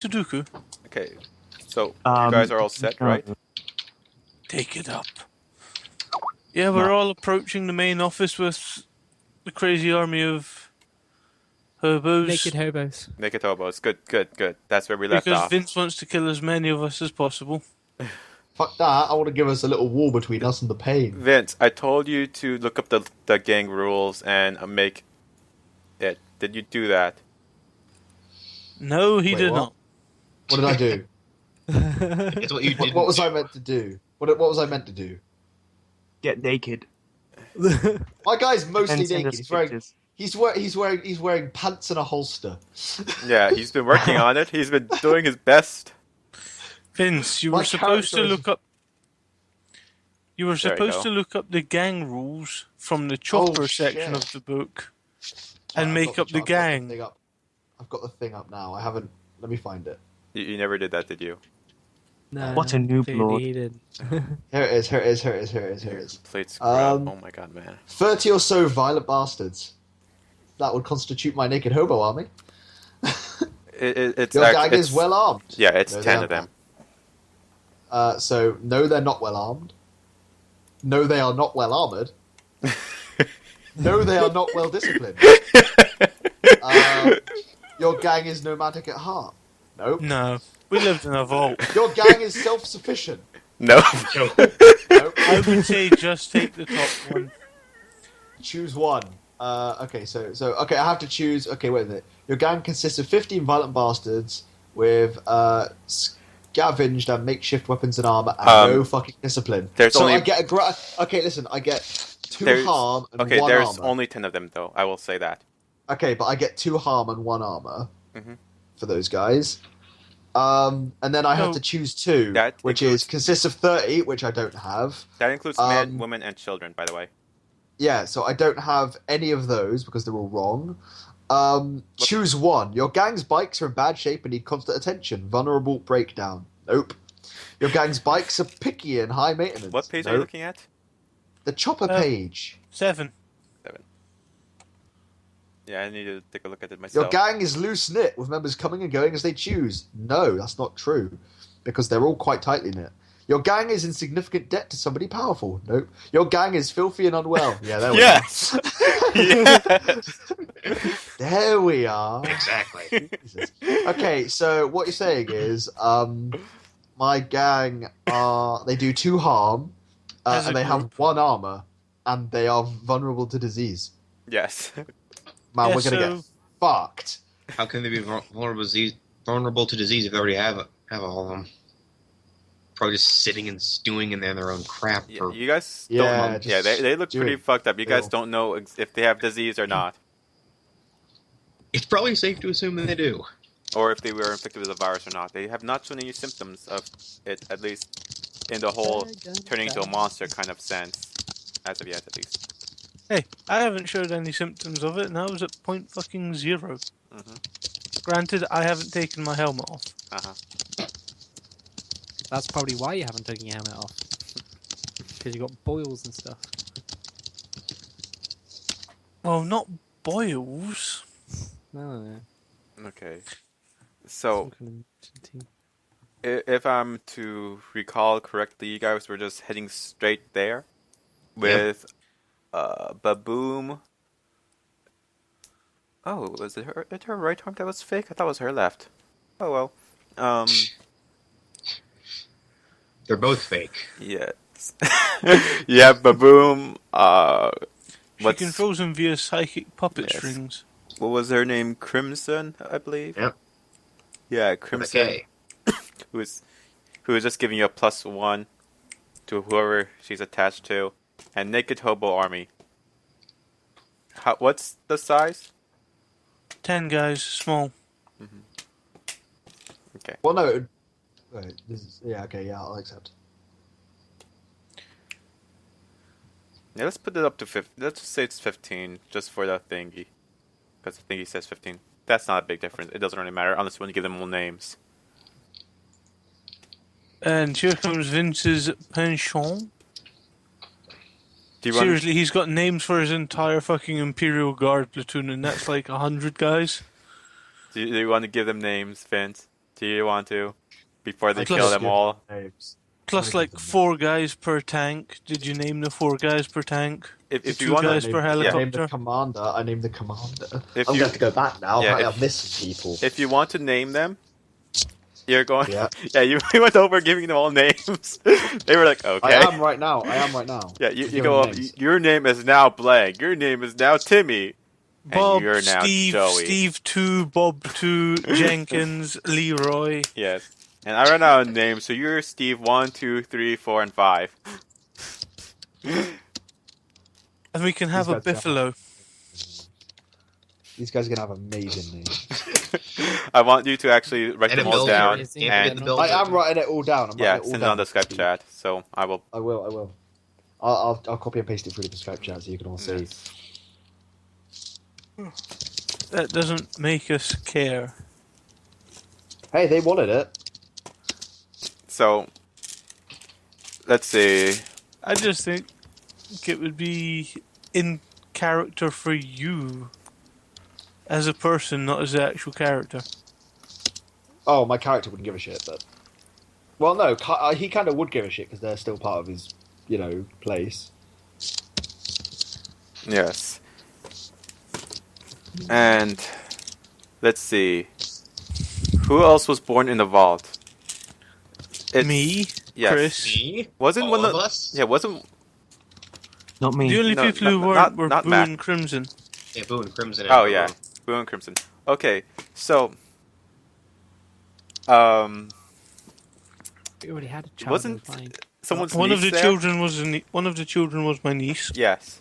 Sudoku. Okay, so you guys are all set, right? Take it up. Yeah, we're all approaching the main office with the crazy army of hobos. Naked hobos. Naked hobos. Good, good, good. That's where we left Because off. Vince wants to kill as many of us as possible. Fuck that, I want to give us a little war between us and the pain. Vince, I told you to look up the gang rules and make it. Did you do that? No, he Wait, did what? not. What did I do? It's what you did. What was I meant to do? What was I meant to do? Get naked. My guy's mostly And send naked. us pictures. He's wearing pants and a holster. Yeah, he's been working on it. He's been doing his best. Vince, you My were supposed to character is- look up. You were There you supposed go. to look up the gang rules from the chopper section shit. of the book Right, and I've make got up the I've got gang. thing up. I've got the thing up now. I haven't. Let me find it. You never did that, did you? No, What a noob clearly lord. he did. Here it is. Here it is. Here it is. Here it is. Here it is. Played scrub. Um, Oh my god, man. 30 or so violent bastards. That would constitute my naked hobo army. It's Your gang it's is well armed. Yeah, it's No, 10 they of them. So no, they're not well armed. No, they are not well armored. No, they are not well disciplined. Your gang is nomadic at heart. Nope. No, we lived in a vault. Your gang is self-sufficient. No. Nope. I would say just take the top one. Choose one. Okay, so okay, I have to choose. Okay, wait a minute. Your gang consists of 15 violent bastards with scavenged and makeshift weapons and armor and no fucking discipline. there's so only- I get okay, listen, I get 2 There's- harm and Okay, 1 there's armor. only 10 of them, though. I will say that. Okay, but I get 2 harm and 1 armor Mhm. for those guys. And then I have No. to choose 2, That which includes- consists of 30, which I don't have. That includes men, Um, women, and children, by the way. Yeah, so I don't have any of those because they're all wrong. Choose one. Your gang's bikes are in bad shape and need constant attention. Vulnerable breakdown. Nope. Your gang's bikes are picky and high maintenance. What page are you Nope. looking at? The chopper Uh, page. 7. Yeah, I need to take a look at it Your myself. gang is loose knit with members coming and going as they choose. No, that's not true because they're all quite tightly knit. Your gang is in significant debt to somebody powerful. Nope. Your gang is filthy and unwell. Yeah, there we Yes! are. Yes! There we are. Exactly. Jesus. Okay, so what you're saying is, my gang they do 2 harm, As a and they have group. 1 armor, and they are vulnerable to disease. Yes. Man, Yeah, we're gonna get fucked. How can they be vulnerable to disease if they already have all of them? Probably just sitting and stewing in their own crap Yeah, for you guys Yeah, don't... just Yeah, they look do pretty it. fucked up. You guys Ew. don't know if they have disease or not. It's probably safe to assume that they do. Or if they were infected with a virus or not. They have not shown any symptoms of it, at least in the whole turning into a monster kind of sense. As of yet, at least. Hey, I haven't showed any symptoms of it, and I was at point fucking 0. Mhm. Granted, I haven't taken my helmet off. Uh-huh. That's probably why you haven't taken your helmet off. Because you got boils and stuff. Well, not boils. No. Okay. So, Some kind of- if I'm to recall correctly, you guys were just heading straight there with Baboom. Oh, was it her right arm that was fake? I thought it was her left. Oh well. They're both fake. Yes. Yeah, Baboom. She What's controls him via psychic puppet Yes. strings. what was her name? Crimson, I believe. Yep. Yeah, Crimson. Okay. who is just giving you a +1 to whoever she's attached to, and Naked Hobo Army. What's the size? 10 guys, small. Okay. Well, no. Wait, this is okay. Yeah, I'll accept. Yeah, let's put it up to 50. Let's just say it's 15, just for the thingy, because the thingy says 15. That's not a big difference. It doesn't really matter unless you want to give them all names. And here comes Vince's penchant. Do you want? Seriously, he's got names for his entire fucking Imperial Guard platoon, and that's like 100 guys. Do you want to give them names, Vince? Do you want to? Before they I kill just them give all. names. Plus, Wanna like give them 4 guys per tank. Did you name the 4 guys per tank? If The you 2 want guys to, per I named the helicopter. commander. I named the commander. If I'm you- going to have to go back now. Yeah, Apparently if- I'm missing people. if you want to name them, you're going. Yeah. Yeah, you went over giving them all names. They were like, okay. I am right now. Yeah, you Giving go them up. names. Your name is now blank. Your name is now Timmy. Bob, you're now Steve, Joey. Steve 2, Bob 2, Jenkins, Leroy. Yes. And I ran out of names, so you're Steve 1, 2, 3, 4, and 5. And we can have These a guys are- Biffalo. These guys are going to have amazing names. I want you to actually write And them a all builder. down. Is it Can't And forget the builder. I am writing it all down. I'm yeah, writing it all send it down. on the Skype chat. So I will. I will. I'll copy and paste it through the Skype chat so you can all see. That doesn't make us care. Hey, they wanted it. So let's see. I just think it would be in character for you as a person, not as the actual character. Oh, my character wouldn't give a shit, but... Well, no, he kind of would give a shit because they're still part of his, place. Yes. And let's see. Who else was born in the vault? It's- Me, Yes. Chris. Me? Wasn't All one of of us? Yeah, wasn't Not me. The only No, people who not- weren't not- were not Boo Mac. and Crimson. Yeah, Boo and Crimson. Oh yeah, Blue and Crimson. Okay, so We already had a child. Wasn't- that was fine. someone's One of niece the there? children was one of the children was my niece, Yes.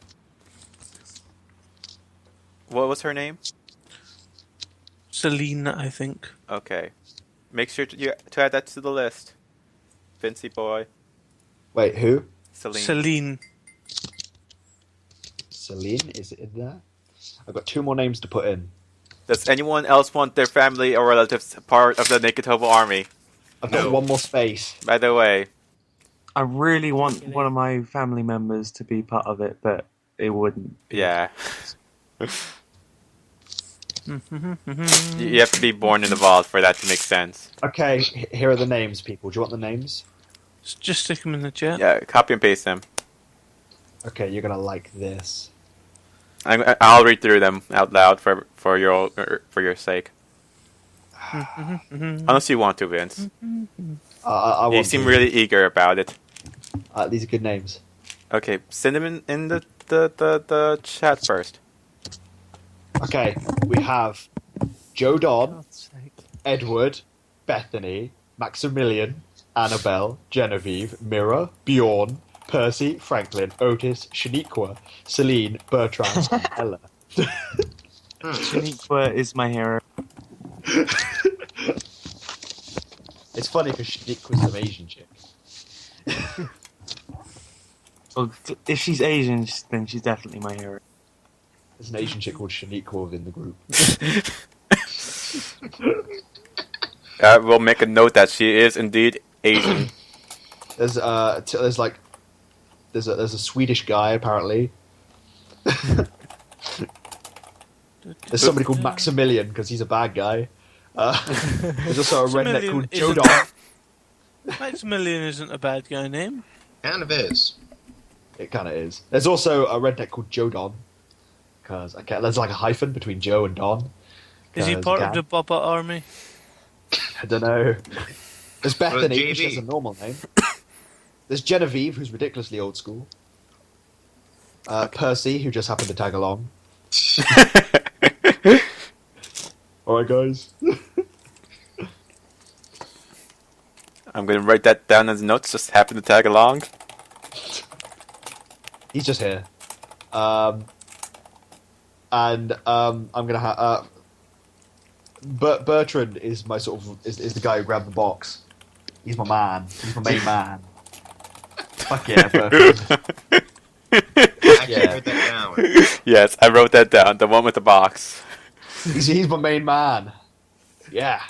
What was her name? Celine, I think. Okay. Make sure to add that to the list. Vincy boy. Wait, who? Celine. Celine. Celine? Is it in there? I've got 2 more names to put in. Does anyone else want their family or relatives part of the Naked Hobo army? I've got No. 1 more space. By the way, I really want one of my family members to be part of it, but it wouldn't. yeah. You have to be born in the vault for that to make sense. Okay, here are the names, people. Do you want the names? Just stick them in the chat. Yeah, copy and paste them. Okay, you're gonna like this. I'll read through them out loud for your sake. Unless you want to, Vince. I You want seem to. really eager about it. These are good names. Okay, send them in the chat first. Okay, we have Joe Don, God's sake. Edward, Bethany, Maximilian, Annabelle, Genevieve, Mira, Bjorn, Percy, Franklin, Otis, Shaniqua, Celine, Bertrand, and Ella. Shaniqua is my hero. It's funny because Shaniqua's some Asian chick. Well, if she's Asian, then she's definitely my hero. There's an Asian chick called Shaniqua within the group. We'll make a note that she is indeed Asian. There's there's a Swedish guy apparently. There's somebody called Maximilian because he's a bad guy. There's also a redneck Maximilian called isn't- Jodon. Maximilian isn't a bad guy name. Kind of is. It kind of is. There's also a redneck called Jodon because there's like a hyphen between Joe and Don. Is he 'Cause part gang. of the Baba army? I don't know. There's Bethany, JV. which has a normal name. There's Genevieve, who's ridiculously old school. Percy, who just happened to tag along. Alright, guys. I'm gonna write that down as notes. Just happen to tag along. He's just here. I'm gonna have. Bertrand is my sort of is the guy who grabbed the box. He's my man. He's my main man. Fuck yeah, Bertrand. I Yeah. can't write that down. Yes, I wrote that down. The one with the box. He's my main man. Yeah.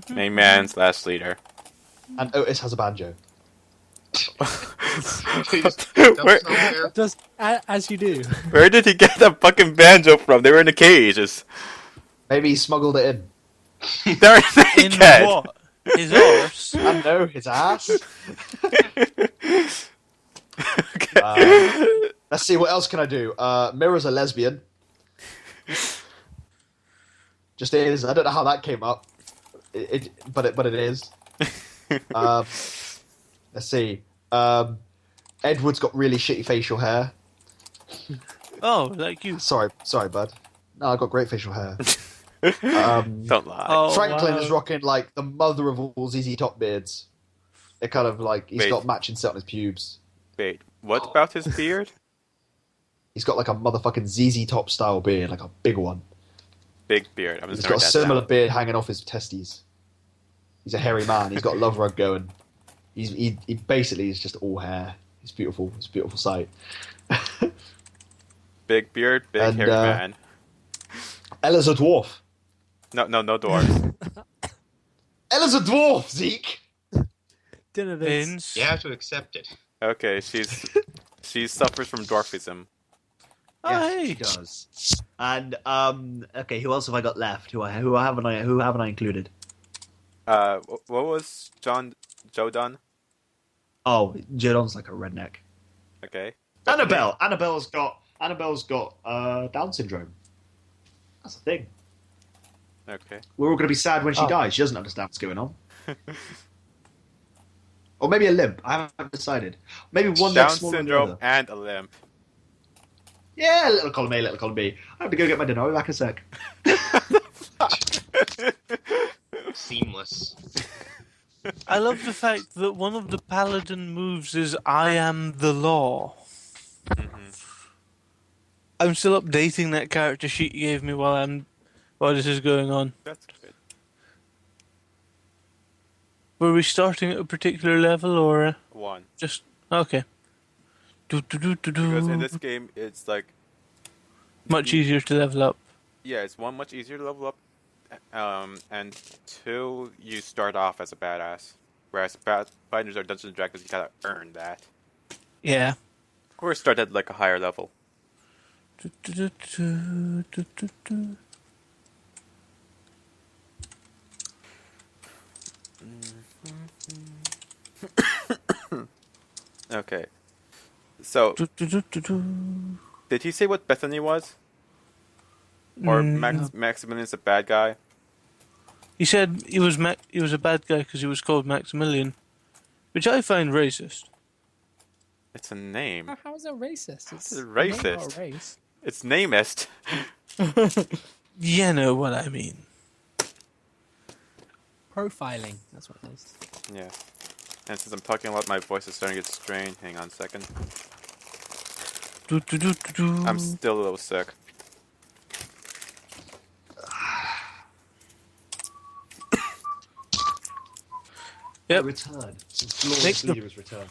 Main man / leader. And Otis has a banjo. Please, don't where, stop there. Just as you do. where did he get that fucking banjo from? They were in the cages. Maybe he smuggled it in. They're In naked. what? His arse? I know his ass. Okay. Let's see, what else can I do? Mira's a lesbian. Just is. I don't know how that came up. But it is. Let's see. Edward's got really shitty facial hair. Oh, like you. Sorry, bud. No, I've got great facial hair. Don't lie. Oh, Franklin wow. is rocking like the mother of all ZZ Top beards. They're kind of like he's Wait. got matching set on his pubes. Wait, what about his beard? He's got like a motherfucking ZZ Top style beard, like a big one. Big beard. I'm He's just got a that similar down. beard hanging off his testes. He's a hairy man. He's got a love rug going. He basically is just all hair. It's beautiful. It's a beautiful sight. Big beard, big And, hairy man. Ella's a dwarf. No dwarves. Ella's a dwarf, Zeke. Dinner Vince. Vince. You have to accept it. Okay, she suffers from dwarfism. Oh, Yes, hey. she does. And okay, who else have I got left? Who haven't I included? What was Joe done? Oh, Jodon's like a redneck. Okay. Annabelle. Annabelle's got Down syndrome. That's a thing. Okay. We're all going to be sad when she dies. She doesn't understand what's going on. Or maybe a limp. I haven't decided. Maybe one Down leg smaller than the syndrome other. and a limp. Yeah, little column A, little column B. I have to go get my dinner. I'll be back in a sec. Seamless. I love the fact that one of the paladin moves is I am the law. I'm still updating that character sheet you gave me while this is going on. That's good. Were we starting at a particular level or One. just okay? Because in this game, it's like, Much easier to level up. yeah, it's one, much easier to level up, and two, you start off as a badass. Whereas Fighters or Dungeons and Dragons, you gotta earn that. Yeah. Or start at like a higher level. Okay. So, did he say what Bethany was? Or No. Maximilian's a bad guy? He said he was a bad guy because he was called Maximilian, which I find racist. It's a name. How is that racist? It's It's a name, racist. not a race. It's namist. You know what I mean. Profiling. That's what it is. Yeah. And since I'm talking a lot, my voice is starting to get strained. Hang on a second. I'm still a little sick. Yep. Return. Make Glorious the- leader's return.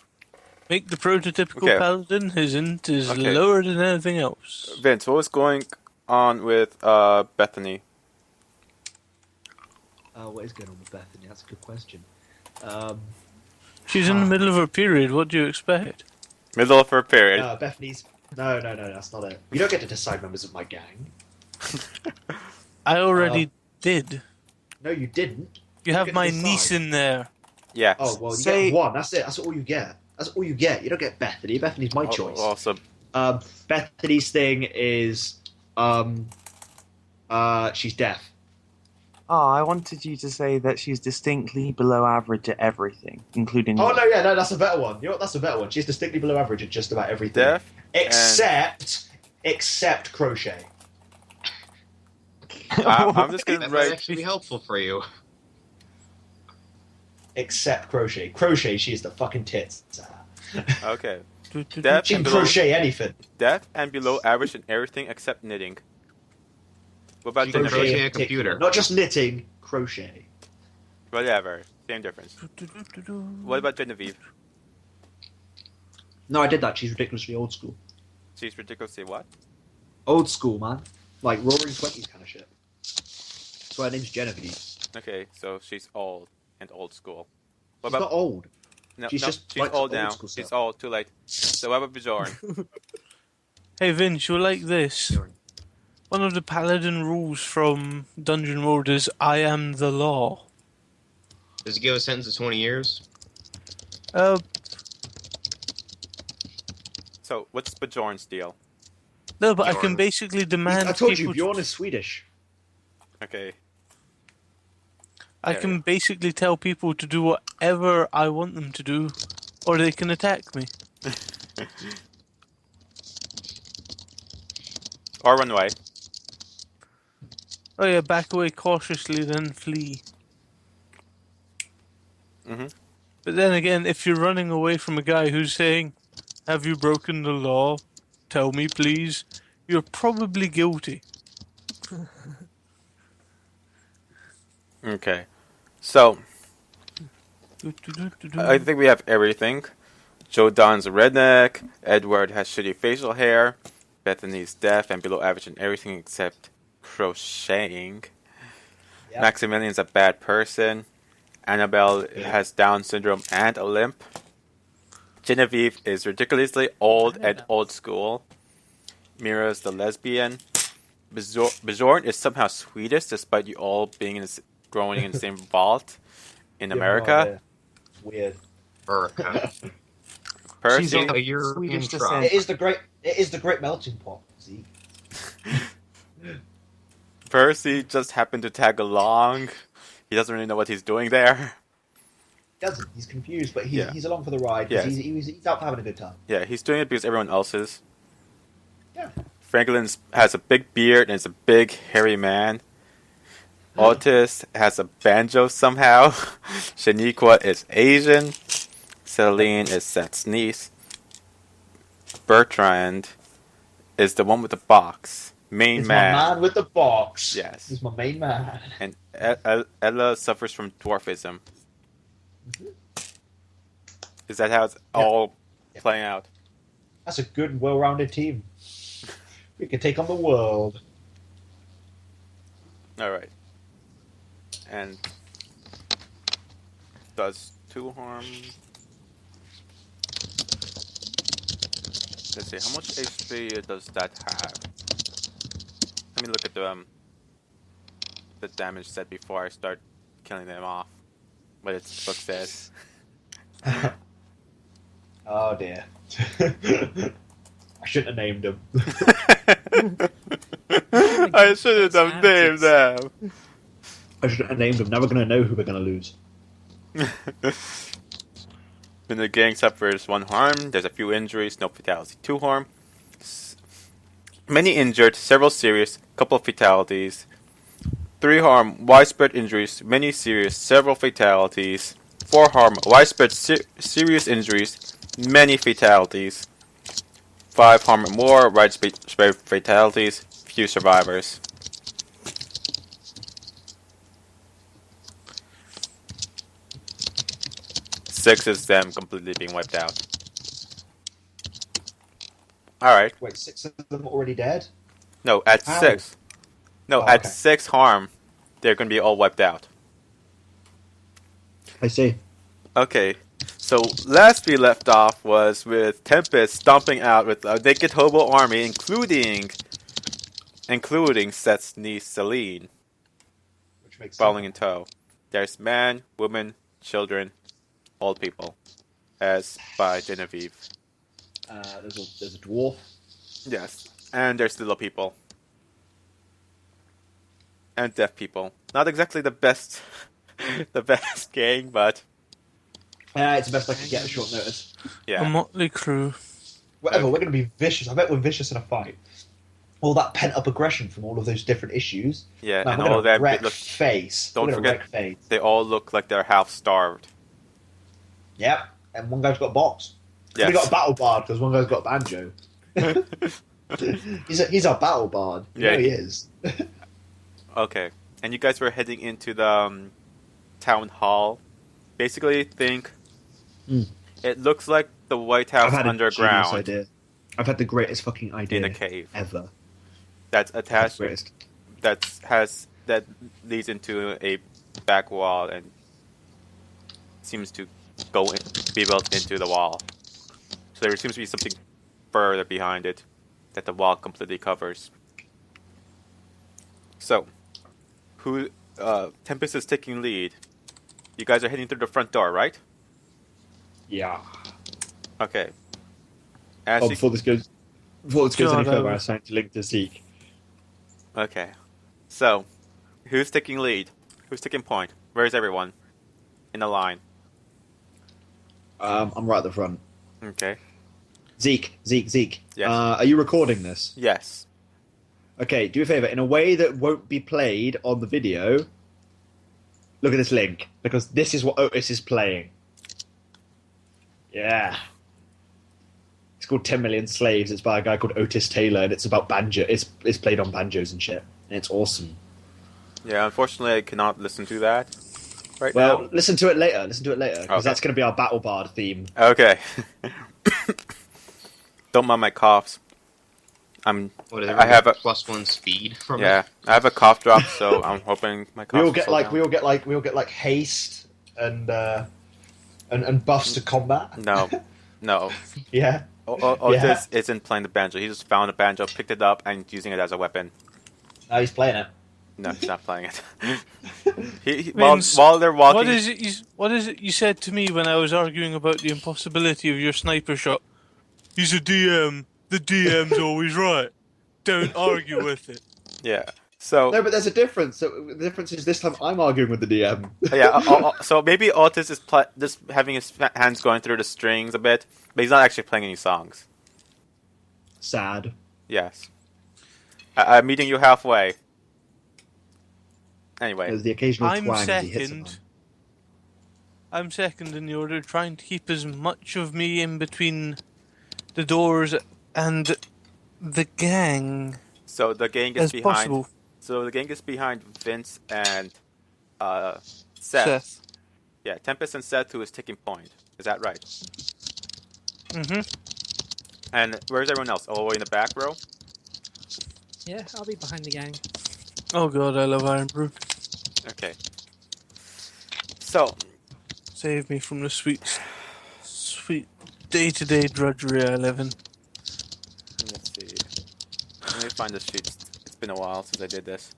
Make the prototypical Okay. paladin. His int is Okay. lower than anything else. Vince, what was going on with Bethany? What is going on with Bethany? That's a good question. She's in the middle of her period. What do you expect? Middle of her period. Bethany's. No, that's not it. You don't get to decide members of my gang. I already did. No, you didn't. You you have get my to decide. niece in there. Yeah. Oh well, you Say- get one. That's it. That's all you get. That's all you get. You don't get Bethany. Bethany's my choice. Also, Bethany's thing is, she's deaf. Oh, I wanted you to say that she's distinctly below average at everything, including. Oh no, that's a better one. You know what? That's a better one. She's distinctly below average at just about everything, deaf. except crochet. I'm just gonna That might write. actually be helpful for you. Except crochet. Crochet, she is the fucking tits. Okay. Deaf She can and below, crochet anything. deaf and below average in everything except knitting. What about She can Genevieve? crochet a in particular. computer. Not just knitting, crochet. Whatever. Same difference. What about Genevieve? No, I did that. She's ridiculously old school. She's ridiculously what? Old school, man. Like Roaring Twenties kind of shit. That's why her name's Genevieve. Okay, so she's old and old school. What She's not old. No, she's no, just she's like old old now. school She's stuff. old. Too late. So what about Bjorn? Hey Vince, you like this? One of the paladin rules from Dungeon World is I am the law. Does it give a sentence of 20 years? Uh, So, what's Bjorn's deal? no, but I can Bjorn. basically demand I told you, people Bjorn is Swedish. Okay. I There can you basically tell people to do whatever I want them to do, or they can attack me. Or run away. Oh yeah, back away cautiously, then flee. Mhm. But then again, if you're running away from a guy who's saying, "Have you broken the law? Tell me, please," you're probably guilty. Okay. So, Do-do-do-do-do. I think we have everything. Joe Don's a redneck. Edward has shitty facial hair. Bethany's deaf and below average in everything except crocheting. Yep. Maximilian's a bad person. Annabelle has Down syndrome and a limp. Genevieve is ridiculously old and old school. Mira's the lesbian. Bjorn is somehow Swedish despite you all being growing in the same vault in America. Weird. America. Percy, She's a of European Swedish tribe. descent. It is the great melting pot. See, Percy just happened to tag along. He doesn't really know what he's doing there. he doesn't. He's confused, but Yeah. he's along for the ride. 'Cause Yes. he's out for having a good time. Yeah, he's doing it because everyone else is. Yeah. Franklin has a big beard and is a big hairy man. Otis has a banjo somehow. Shaniqua is Asian. Celine is Seth's niece. Bertrand is the one with the box. Main He's man. my man with the box. Yes. He's my main man. And Ella suffers from dwarfism. Is that how it's all playing out? That's a good, well-rounded team. We can take on the world. Alright. And does 2 harm. Let's see, how much HP does that have? Let me look at the damage set before I start killing them off. What its book says. Oh dear. I shouldn't have named him. I should have named them. I shouldn't have named him. Now we're going to know who we're going to lose. When the gang suffers 1 harm, there's a few injuries, no fatality. 2 harm, many injured, several serious, couple of fatalities. 3 harm, widespread injuries, many serious, several fatalities. 4 harm, widespread serious injuries, many fatalities. 5 harm or more, widespread fatalities, few survivors. Six is them completely being wiped out. Alright. Wait, 6 of them already dead? No, at How? 6. No, Oh, at okay. 6 harm, they're going to be all wiped out. I see. Okay, so last we left off was with Tempest stomping out with a naked hobo army, including Seth's niece Celine, Which makes following sense. in tow. There's man, woman, children, old people, as by Genevieve. There's a dwarf. Yes, and there's little people. And deaf people. Not exactly the best the best gang, but It's the best I could get at short notice. yeah. A motley crew. Whatever, Okay. we're going to be vicious. I bet we're vicious in a fight. All that pent-up aggression from all of those different issues. Yeah, Man, and we're all of going that to wreck look, face. don't We're gonna forget- wreck face. they all look like they're half starved. Yep, and one guy's got a box. Yes. We got a battle bard because one guy's got a banjo. he's our battle bard. Yeah, Yeah, he is. Okay, and you guys were heading into the town hall. Basically, think it looks like the White House underground idea. I've had the greatest fucking idea in a cave ever. that's attached. Greatest. That leads into a back wall and seems to be built into the wall. So there seems to be something further behind it that the wall completely covers. So, Tempest is taking lead. You guys are heading through the front door, right? Yeah. Okay. As you, Before this goes God, any further, I- I assigned to link to Zeke. okay. So, who's taking lead? Who's taking point? Where's everyone? In the line. I'm right at the front. Okay. Zeke. Yes. Are you recording this? Yes. Okay, do me a favor. In a way that won't be played on the video, look at this link, because this is what Otis is playing. Yeah. It's called 10 Million Slaves. It's by a guy called Otis Taylor, and it's about banjo. It's played on banjos and shit. And it's awesome. Yeah, unfortunately I cannot listen to that right Well, now. listen to it later, because Okay. that's going to be our Battle Bard theme. Okay. Don't mind my coughs. What is I have a +1 speed from yeah. I have a cough drop, so I'm hoping my cough. We all will get slow down. we all get like haste and buffs to combat. No. Yeah. Otis isn't playing the banjo. He just found a banjo, picked it up, and using it as a weapon. Now he's playing it. No, he's not playing it. he, Vince, while they're walking, What is it you said to me when I was arguing about the impossibility of your sniper shot? He's a DM. The DM's always right. Don't argue with it. yeah. So No, but there's a difference. So the difference is this time I'm arguing with the DM. yeah. So maybe Otis is just having his hands going through the strings a bit, but he's not actually playing any songs. Sad. Yes. I'm meeting you halfway. Anyway, There's the occasional I'm twang as he hits second. it. I'm second in the order, trying to keep as much of me in between the doors and the gang so the gang is as behind. possible. So the gang is behind Vince and Seth. Seth. Yeah, Tempest and Seth, who is taking point. Is that right? Mm-hmm. And where's everyone else? All the way in the back row? Yeah, I'll be behind the gang. Oh god, I love Iron Brew. Okay. So, Save me from the sweet day-to-day drudgery I live in. let's see. Let me find the sheets. It's been a while since I did this.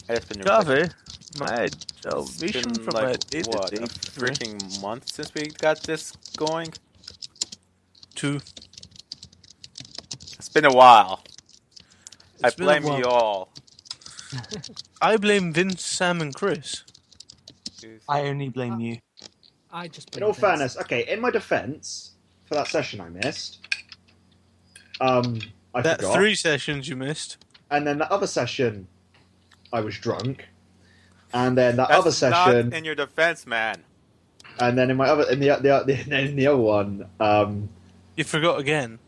It's been Java, my it's salvation been from like, my day-to-day what, a freaking month since we got this going? 2. It's been a while. I It's been a blame you while. all. I blame Vince, Sam, and Chris. I only blame you. I just. In all fairness, okay, in my defense, for that session I missed, I That forgot. 3 sessions you missed. And then that other session, I was drunk. And then that That's other session, not in your defense, man. and then in my other in the other one, You forgot again.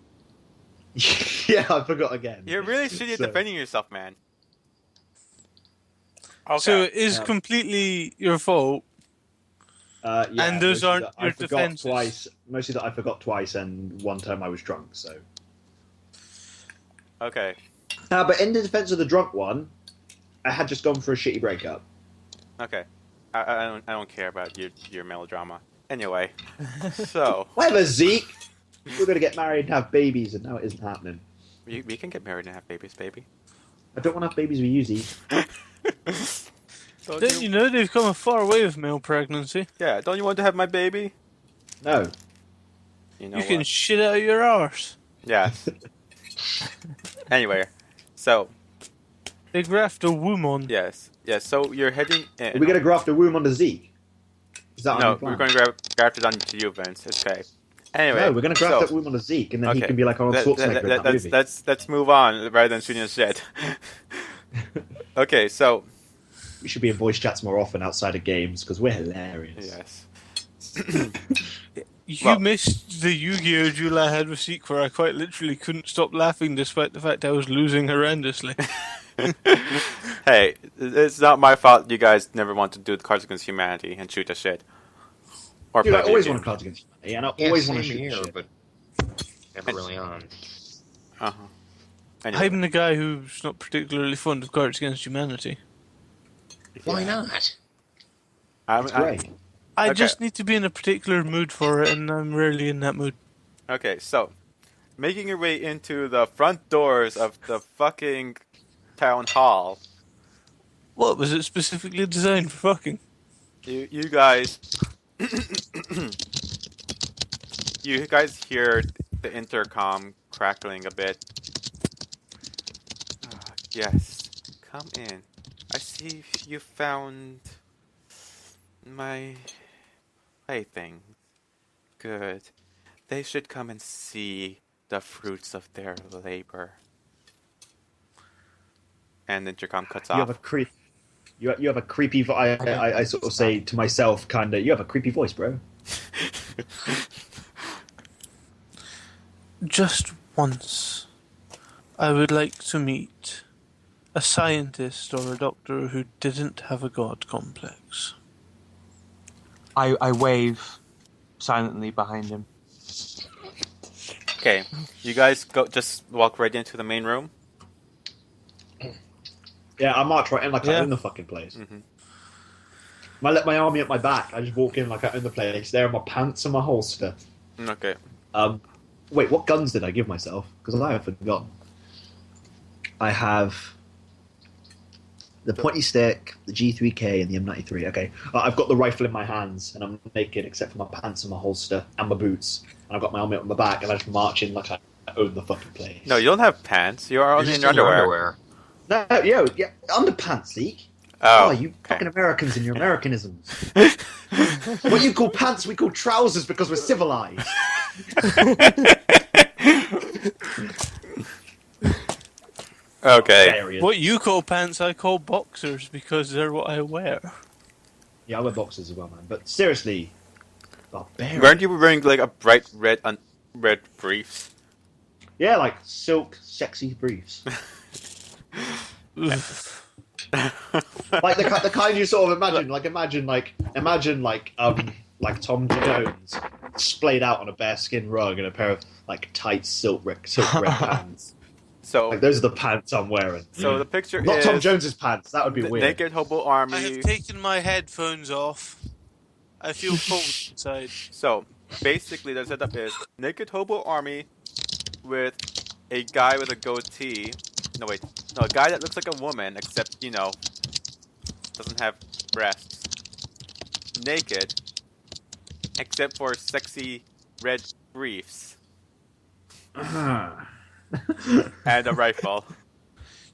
yeah, I forgot again. You're really shitty at So- defending yourself, man. Okay. So it is Yeah. completely your fault. Yeah, And those mostly aren't that your I forgot defenses. twice. Mostly that I forgot twice, and one time I was drunk. So, Okay. but in the defense of the drunk one, I had just gone for a shitty breakup. Okay. I don't care about your melodrama. Anyway, so Whatever, Zeke. We're gonna get married and have babies, and now it isn't happening. we can get married and have babies, baby. I don't want to have babies with you, Zeke. Don't you know they've come a far way with male pregnancy? Yeah, don't you want to have my baby? No. You know You can what? shit out your arse. Yes. Anyway, so They graft a womb on. yes. So you're heading. Are we gonna graft a womb onto Zeke? Is that No, our plan? we're going to graft it onto you, Vince. Okay. Anyway. No, we're gonna graft so, that womb onto Zeke, and then he okay. can be like Arnold Schwarzenegger in that movie. Let's move on rather than shooting the shit. Okay, so We should be in voice chats more often outside of games because we're hilarious. yes. You Well- missed the Yu-Gi-Oh! Duel I had with Seek where I quite literally couldn't stop laughing despite the fact I was losing horrendously. Hey, it's not my fault you guys never want to do Cards Against Humanity and shoot the shit. Or Dude, I play always video want to Cards Against Humanity, and I Yeah, always want to same shoot here, shit. but never really on. games. Uh-huh. Anyway, I'm the guy who's not particularly fond of Cards Against Humanity. Why yeah. not? I'm, It's great. I Okay. just need to be in a particular mood for it, and I'm rarely in that mood. Okay, so making your way into the front doors of the fucking town hall. What was it specifically designed for fucking? You guys, you guys hear the intercom crackling a bit. Yes, come in. I see you found my plaything. Good. They should come and see the fruits of their labor. And the intercom cuts You have a off. you have a creepy. I sort of say to myself, kind of. You have a creepy voice, bro. Just once, I would like to meet a scientist or a doctor who didn't have a god complex. I wave silently behind him. Okay, you guys go. Just walk right into the main room. Yeah, I march right in like I Yeah. own the fucking place. Mhm. I let my army at my back. I just walk in like I own the place. There are my pants and my holster. Okay. Wait, what guns did I give myself? Because I have forgotten. I have the pointy stick, the G3K, and the M93. Okay, I've got the rifle in my hands, and I'm naked except for my pants and my holster and my boots. And I've got my helmet on my back, and I just march in like I own the fucking place. No, you don't have pants. You are You're only in just your in your underwear. underwear. No, yeah, underpants, Zeke. Oh, You okay. fucking Americans and your Americanisms. What you call pants, we call trousers because we're civilized. Okay. Areas. What you call pants, I call boxers because they're what I wear. Yeah, I wear boxers as well, man. But seriously, barbarian. Weren't you wearing like a bright red briefs? Yeah, like silk, sexy briefs. Oof. Like the kind you sort of imagine. Imagine like Tom Jones splayed out on a bearskin rug and a pair of like tight silk red pants. So, Like those are the pants I'm wearing. so the picture Not is Tom Jones's pants. That would be the weird. naked hobo I army. have taken my headphones off. I feel cold inside. So basically, the setup is naked hobo army with a guy with a goatee. No, wait, no, a guy that looks like a woman, except doesn't have breasts. Naked, except for sexy red briefs and a rifle.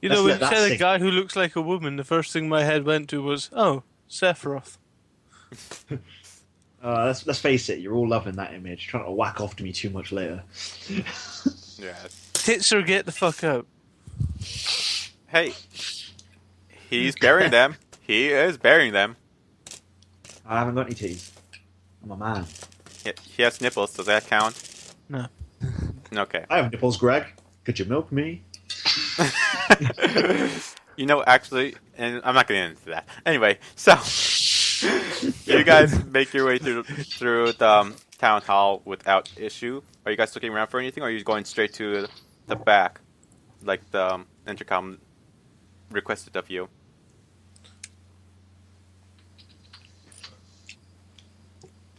You Let's know, when let you that said a sink. guy who looks like a woman, the first thing my head went to was, oh, Sephiroth. Let's face it. You're all loving that image. Trying to whack off to me too much later. Yes. Tits or get the fuck out. Hey, he's burying them. He is burying them. I haven't got any teeth. I'm a man. He has nipples. Does that count? No. Okay. I have nipples, Greg. Could you milk me? Actually, and I'm not getting into that. Anyway, so you guys make your way through the town hall without issue. Are you guys looking around for anything, or are you going straight to the back, like the intercom requested of you?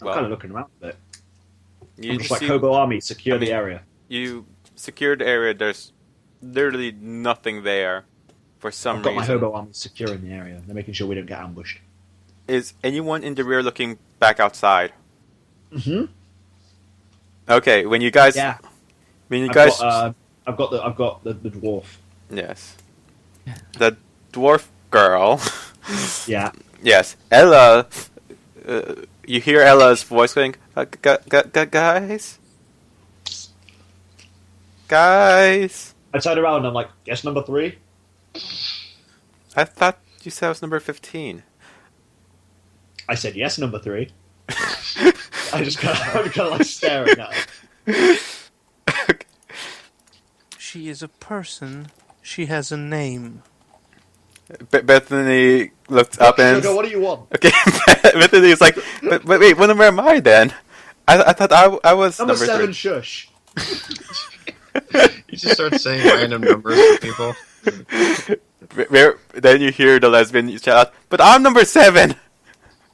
I'm kind of looking around a bit. You I'm just just like Hobo Army, secure I mean- the area. you secured the area. There's literally nothing there for some I've got my reason. Hobo Army securing the area. They're making sure we don't get ambushed. Is anyone in the rear looking back outside? Mm-hmm. Okay, when you guys, Yeah. when you I've guys, got the dwarf. yes, the dwarf girl, Yeah. yes, Ella. You hear Ella's voice going, guys, guys. I turn around and I'm like, yes, number 3? I thought you said it was number 15. I said, yes, number 3. I'm just kind of like staring at her. She is a person. She has a name. Bethany looked up and Sugar, what do you want? okay, Bethany's like, but wait, what number am I then? I thought I was Number number 7, 3. shush. You just start saying random numbers to people. Then you hear the lesbian shout out, but I'm number 7!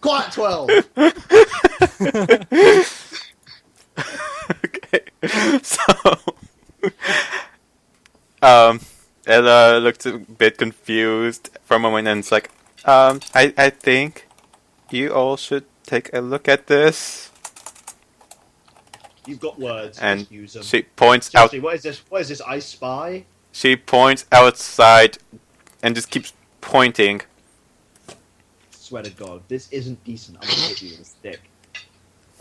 Quiet 12. Okay. So Ella looks a bit confused for a moment and it's like, I think you all should take a look at this. You've got words. And just use them. she points out. Seriously, what is this? What is this? I spy. She points outside and just keeps pointing. Swear to God, this isn't decent. I'm gonna hit you with a stick.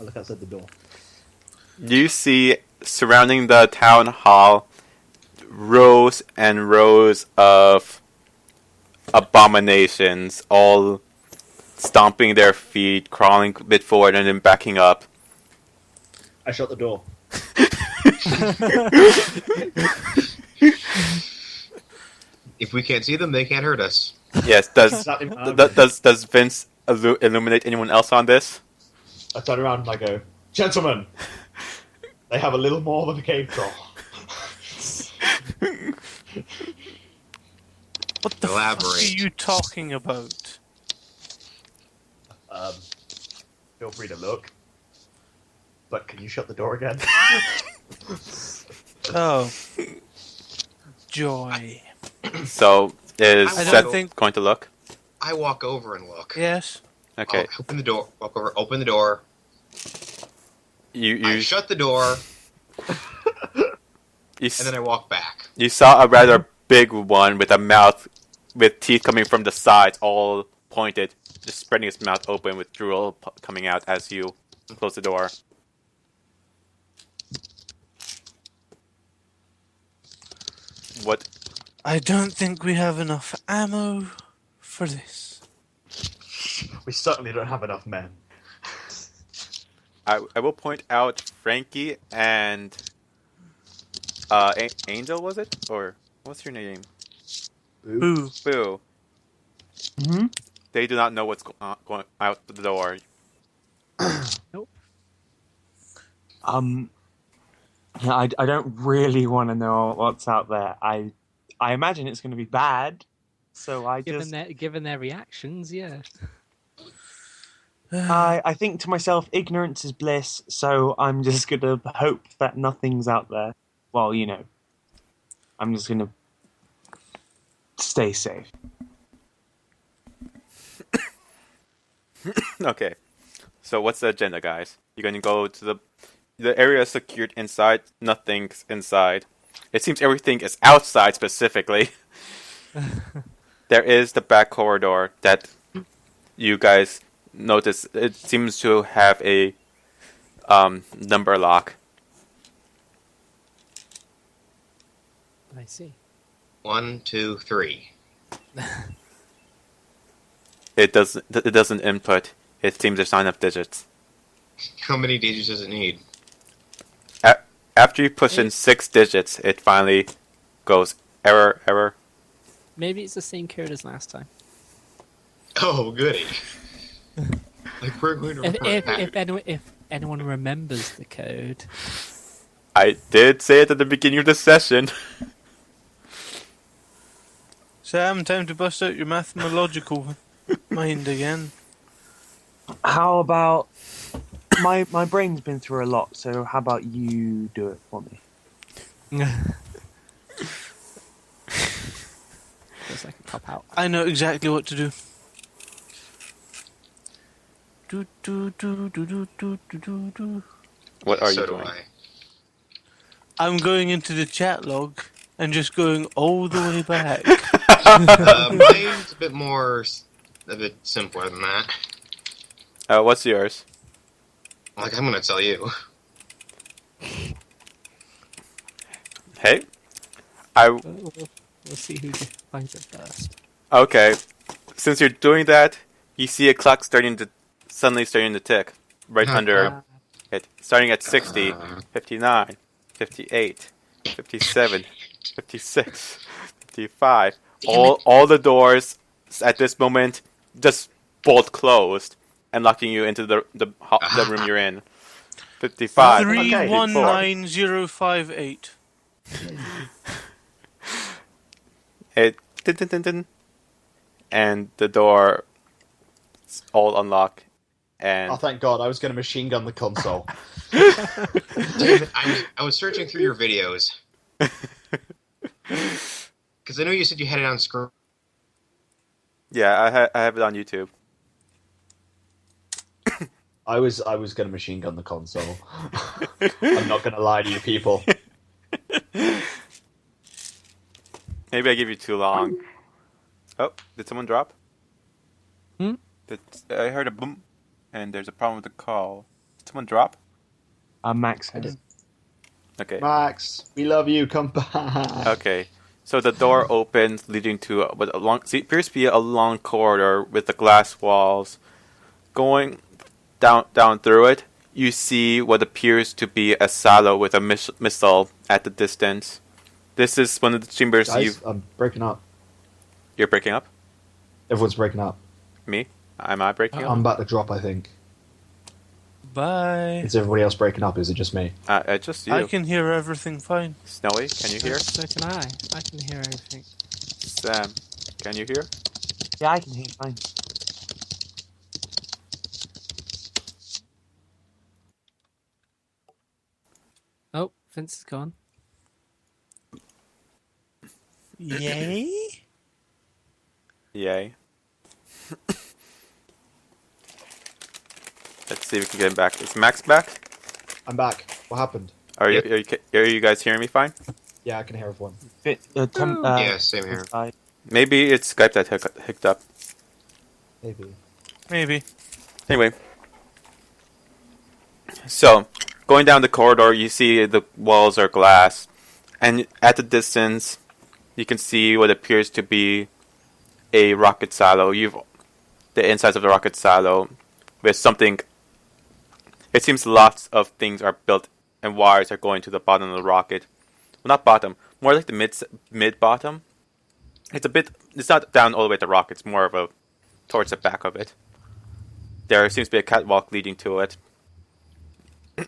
I look outside the door. You see surrounding the town hall rows and rows of abominations, all stomping their feet, crawling a bit forward and then backing up. I shut the door. If we can't see them, they can't hurt us. Yes, does Slap him. does Vince illuminate anyone else on this? I turn around and I go, gentlemen, they have a little more than a cave troll. What the fuck are Elaborate. you talking about? Feel free to look. But can you shut the door again? Oh. Joy. So is I don't Seth think- going to look? I walk over and look. Yes. Okay, I'll open the door. Walk over. Open the door. you I shut the door, you, and then I walk back. you saw a rather big one with a mouth with teeth coming from the sides, all pointed, just spreading its mouth open with drool coming out as you close the door. What? I don't think we have enough ammo for this. We certainly don't have enough men. I will point out Frankie and Angel, was it? Or what's your name? Boo. Boo. Hmm? They do not know what's going out the door. Yeah, I don't really want to know what's out there. I imagine it's going to be bad, so I just Given their reactions, yeah. I think to myself, ignorance is bliss. So I'm just going to hope that nothing's out there. Well, you know, I'm just going to stay safe. Okay. So what's the agenda, guys? You're going to go to the area is secured inside. Nothing's inside. It seems everything is outside specifically. There is the back corridor that you guys notice. It seems to have a number lock. I see. 1, 2, 3. It doesn't input. It seems there's not enough digits. How many digits does it need? After you push in 6 digits, it finally goes error. Maybe it's the same code as last time. Oh, goody. Like we're going to If anyone remembers the code, I did say it at the beginning of the session. Sam, time to bust out your mathematical mind again. How about my brain's been through a lot, so how about you do it for me? feels like a cop out. I know exactly what to do. Do. What are so you do doing? I. I'm going into the chat log and just going all the way back. Mine's a bit simpler than that. What's yours? Like, I'm gonna tell you. Hey, We'll see who finds it first. okay. Since you're doing that, you see a clock suddenly starting to tick right under it, starting at 60, 59, 58, 57, 56, 55. All the doors at this moment just bolt closed and locking you into the room you're in. 55. 319058. It din, din, din, din, and the door is all unlocked. And Oh, thank God! I was going to machine gun the console. Damn it, I was searching through your videos. Because I know you said you had it on screen. Yeah, I have it on YouTube. I was going to machine gun the console. I'm not going to lie to you people. Maybe I give you too long. Oh, did someone drop? Hmm? I heard a boom, and there's a problem with the call. Did someone drop? Max. I did. Okay. Max, we love you. Come back. Okay. So the door opens, leading to what appears to be a long corridor with the glass walls. Going down through it, you see what appears to be a silo with a missile at the distance. This is one of the chambers Guys, I'm breaking up. You're breaking up? Everyone's breaking up. Me? Am I breaking I'm up? about to drop, I think. Bye. Is everybody else breaking up? Is it just me? Just you. I can hear everything fine. Snowy, can you hear? So can I. I can hear everything. Sam, can you hear? Yeah, I can hear fine. Oh, Vince is gone. Yay? Yay. Let's see if we can get him back. Is Max back? I'm back. What happened? Are Yep. are you guys hearing me fine? Yeah, I can hear everyone. Yeah, same here. Maybe it's Skype that hicked up. Maybe. Maybe. Anyway. So, going down the corridor, you see the walls are glass. And at the distance, you can see what appears to be a rocket silo. The insides of the rocket silo with something. It seems lots of things are built and wires are going to the bottom of the rocket. Well, not bottom, more like the mid bottom. It's not down all the way to the rocket. It's more of towards the back of it. There seems to be a catwalk leading to it,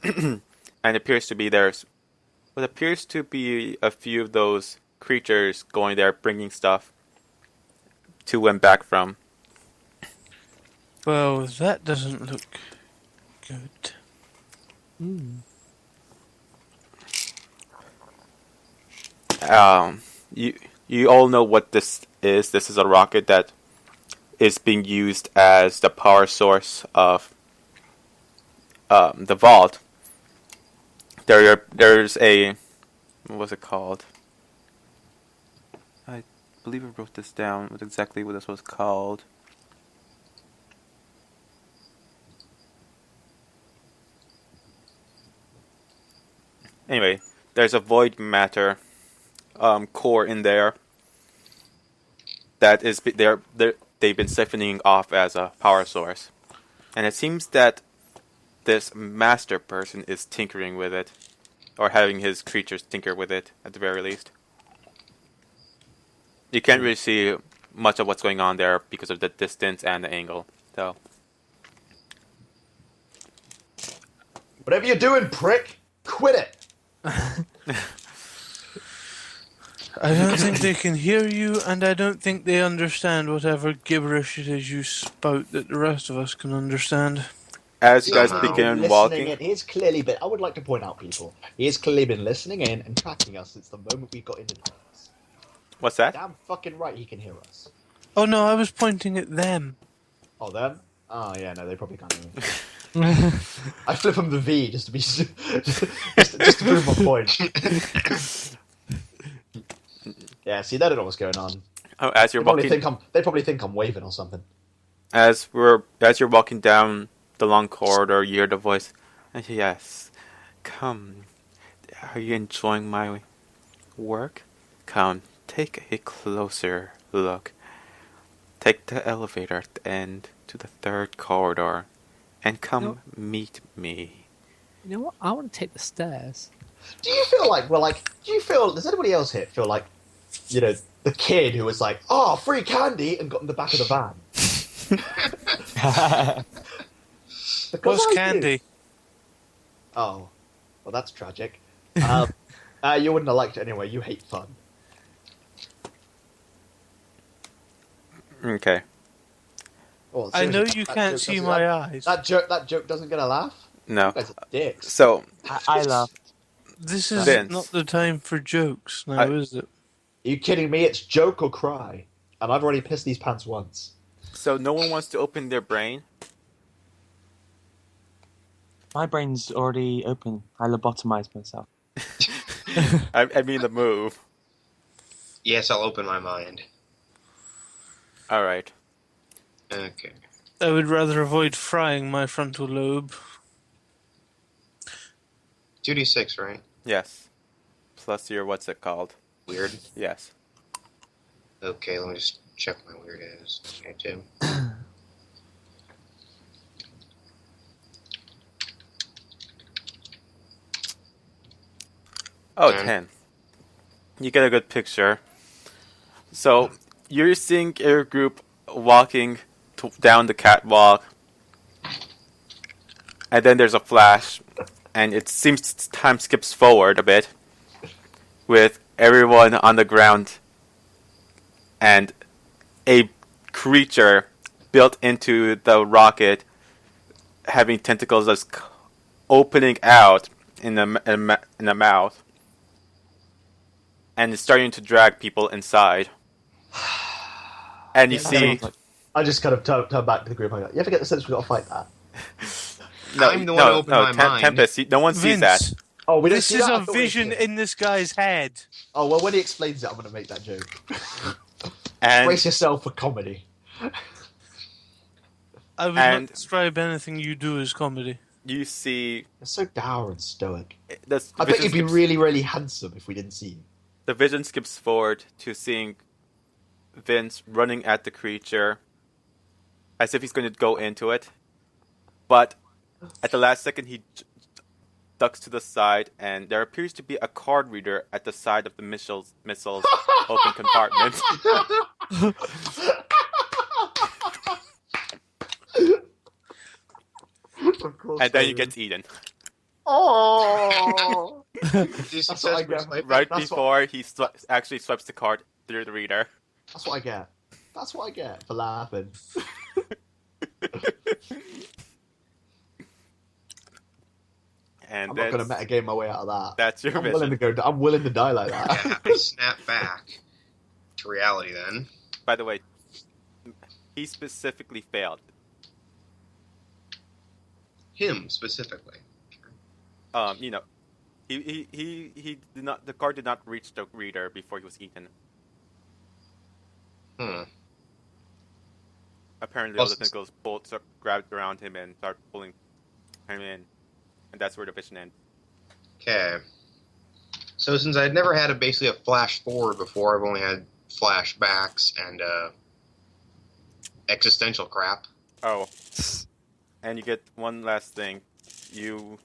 and it appears to be what appears to be a few of those creatures going there, bringing stuff to and back from. Well, that doesn't look good. Hmm. You all know what this is. This is a rocket that is being used as the power source of the vault. There's a what was it called? I believe I wrote this down. What exactly what this was called? Anyway, there's a void matter core in there that is they've been siphoning off as a power source, and it seems that this master person is tinkering with it, or having his creatures tinker with it at the very least. You can't really see much of what's going on there because of the distance and the angle. So Whatever you're doing, prick, quit it. I don't think they can hear you, and I don't think they understand whatever gibberish it is you spout that the rest of us can understand. as you guys Somehow. begin Listening walking, in. He's clearly been. I would like to point out, people. He has clearly been listening in and tracking us since the moment we got into the house. what's that? Damn fucking right, he can hear us. Oh no, I was pointing at them. Oh, them? Oh yeah, no, they probably can't hear me. I flip him the V just to be just to prove my point. Yeah, see, they don't know what's going on. Oh, as you're walking, They probably think I'm waving or something. as you're walking down the long corridor, you hear the voice. Yes, come. Are you enjoying my work? Come, take a closer look. Take the elevator at the end to the third corridor, and come No. meet me. You know what? I want to take the stairs. Do you feel like does anybody else here feel like, you know, the kid who was like, oh, free candy, and got in the back of the van? Because What's I do. candy? Oh, well, that's tragic. You wouldn't have liked it anyway. You hate fun. Okay. Oh, I know seriously, you that can't joke see doesn't- my eyes. That joke doesn't get a laugh. No. You guys are dicks. So I laugh. This is Vince. not the time for jokes now, I- is it? you kidding me? It's joke or cry. And I've already pissed these pants once. So no one wants to open their brain? My brain's already open. I lobotomized myself. I mean the move. Yes, I'll open my mind. Alright. Okay. I would rather avoid frying my frontal lobe. 2d6, right? Yes. Plus your, what's it called? Weird. Yes. Okay, let me just check what my weird is. Okay, 2. Oh, 10. 10. You get a good picture. So, you're seeing your group walking down the catwalk. And then there's a flash. And it seems time skips forward a bit. With everyone on the ground. And a creature built into the rocket having tentacles that's opening out in the mouth. And it's starting to drag people inside. And you see... I just kind of turn back to the group. I go, you ever get the sense we've got to fight that? I'm the one who opened my mind. Tempest, no one sees that. Vince, Oh, we don't this see is that? I a thought we vision did. in this guy's head. Oh, well, when he explains it, I'm going to make that joke. And Brace yourself for comedy. I would And- not describe anything you do as comedy. you see... You're so dour and stoic. The I bet vision you'd be skips- really, really handsome if we didn't see you. The vision skips forward to seeing Vince running at the creature as if he's going to go into it. But at the last second, he ducks to the side, and there appears to be a card reader at the side of the missile's open compartment. Of course And then there he is. gets eaten. Oh! This That's what I successfully get. swiped. Right That's before he actually swipes the card through the reader. That's what I get. That's what I get for laughing. And I'm then not going to metagame my way out of that. that's your I'm willing vision. to go. I'm willing to die like that. Yeah, I snap back to reality then. By the way, he specifically failed. Him specifically. You know, he did not. The card did not reach the reader before he was eaten. Apparently, all the tentacles grabbed around him and started pulling him in, and that's where the vision ends. Okay. So since I'd never had basically a flash forward before, I've only had flashbacks and existential crap. Oh, and you get one last thing. Your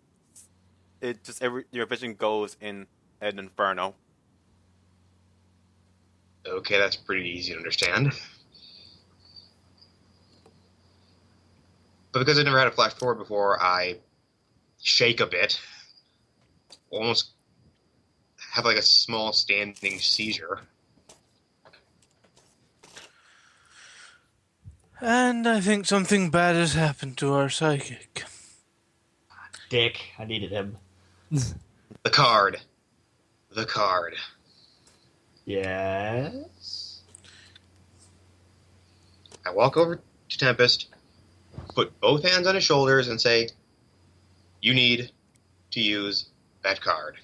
vision goes in an inferno. Okay, that's pretty easy to understand. But because I've never had a flash forward before, I shake a bit. Almost have like a small standing seizure. And I think something bad has happened to our psychic. Dick, I needed him. The card. The card. Yes. I walk over to Tempest, put both hands on his shoulders, and say, "You need to use that card."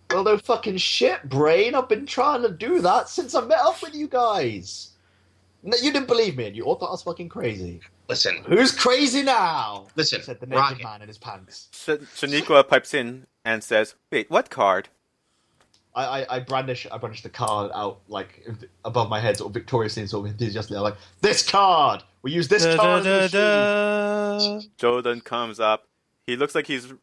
Well, no fucking shit, brain. I've been trying to do that since I met up with you guys. No, you didn't believe me, and you all thought I was fucking crazy. Listen, Who's crazy now? listen, Said the naked Rocket. man in his pants. Shaniqua pipes in and says, "Wait, what card?" I brandish the card out like above my head, sort of victoriously and sort of enthusiastically. I'm like, this card. We use this Da, card. da, as the machine." da. Jordan comes up. He looks like he's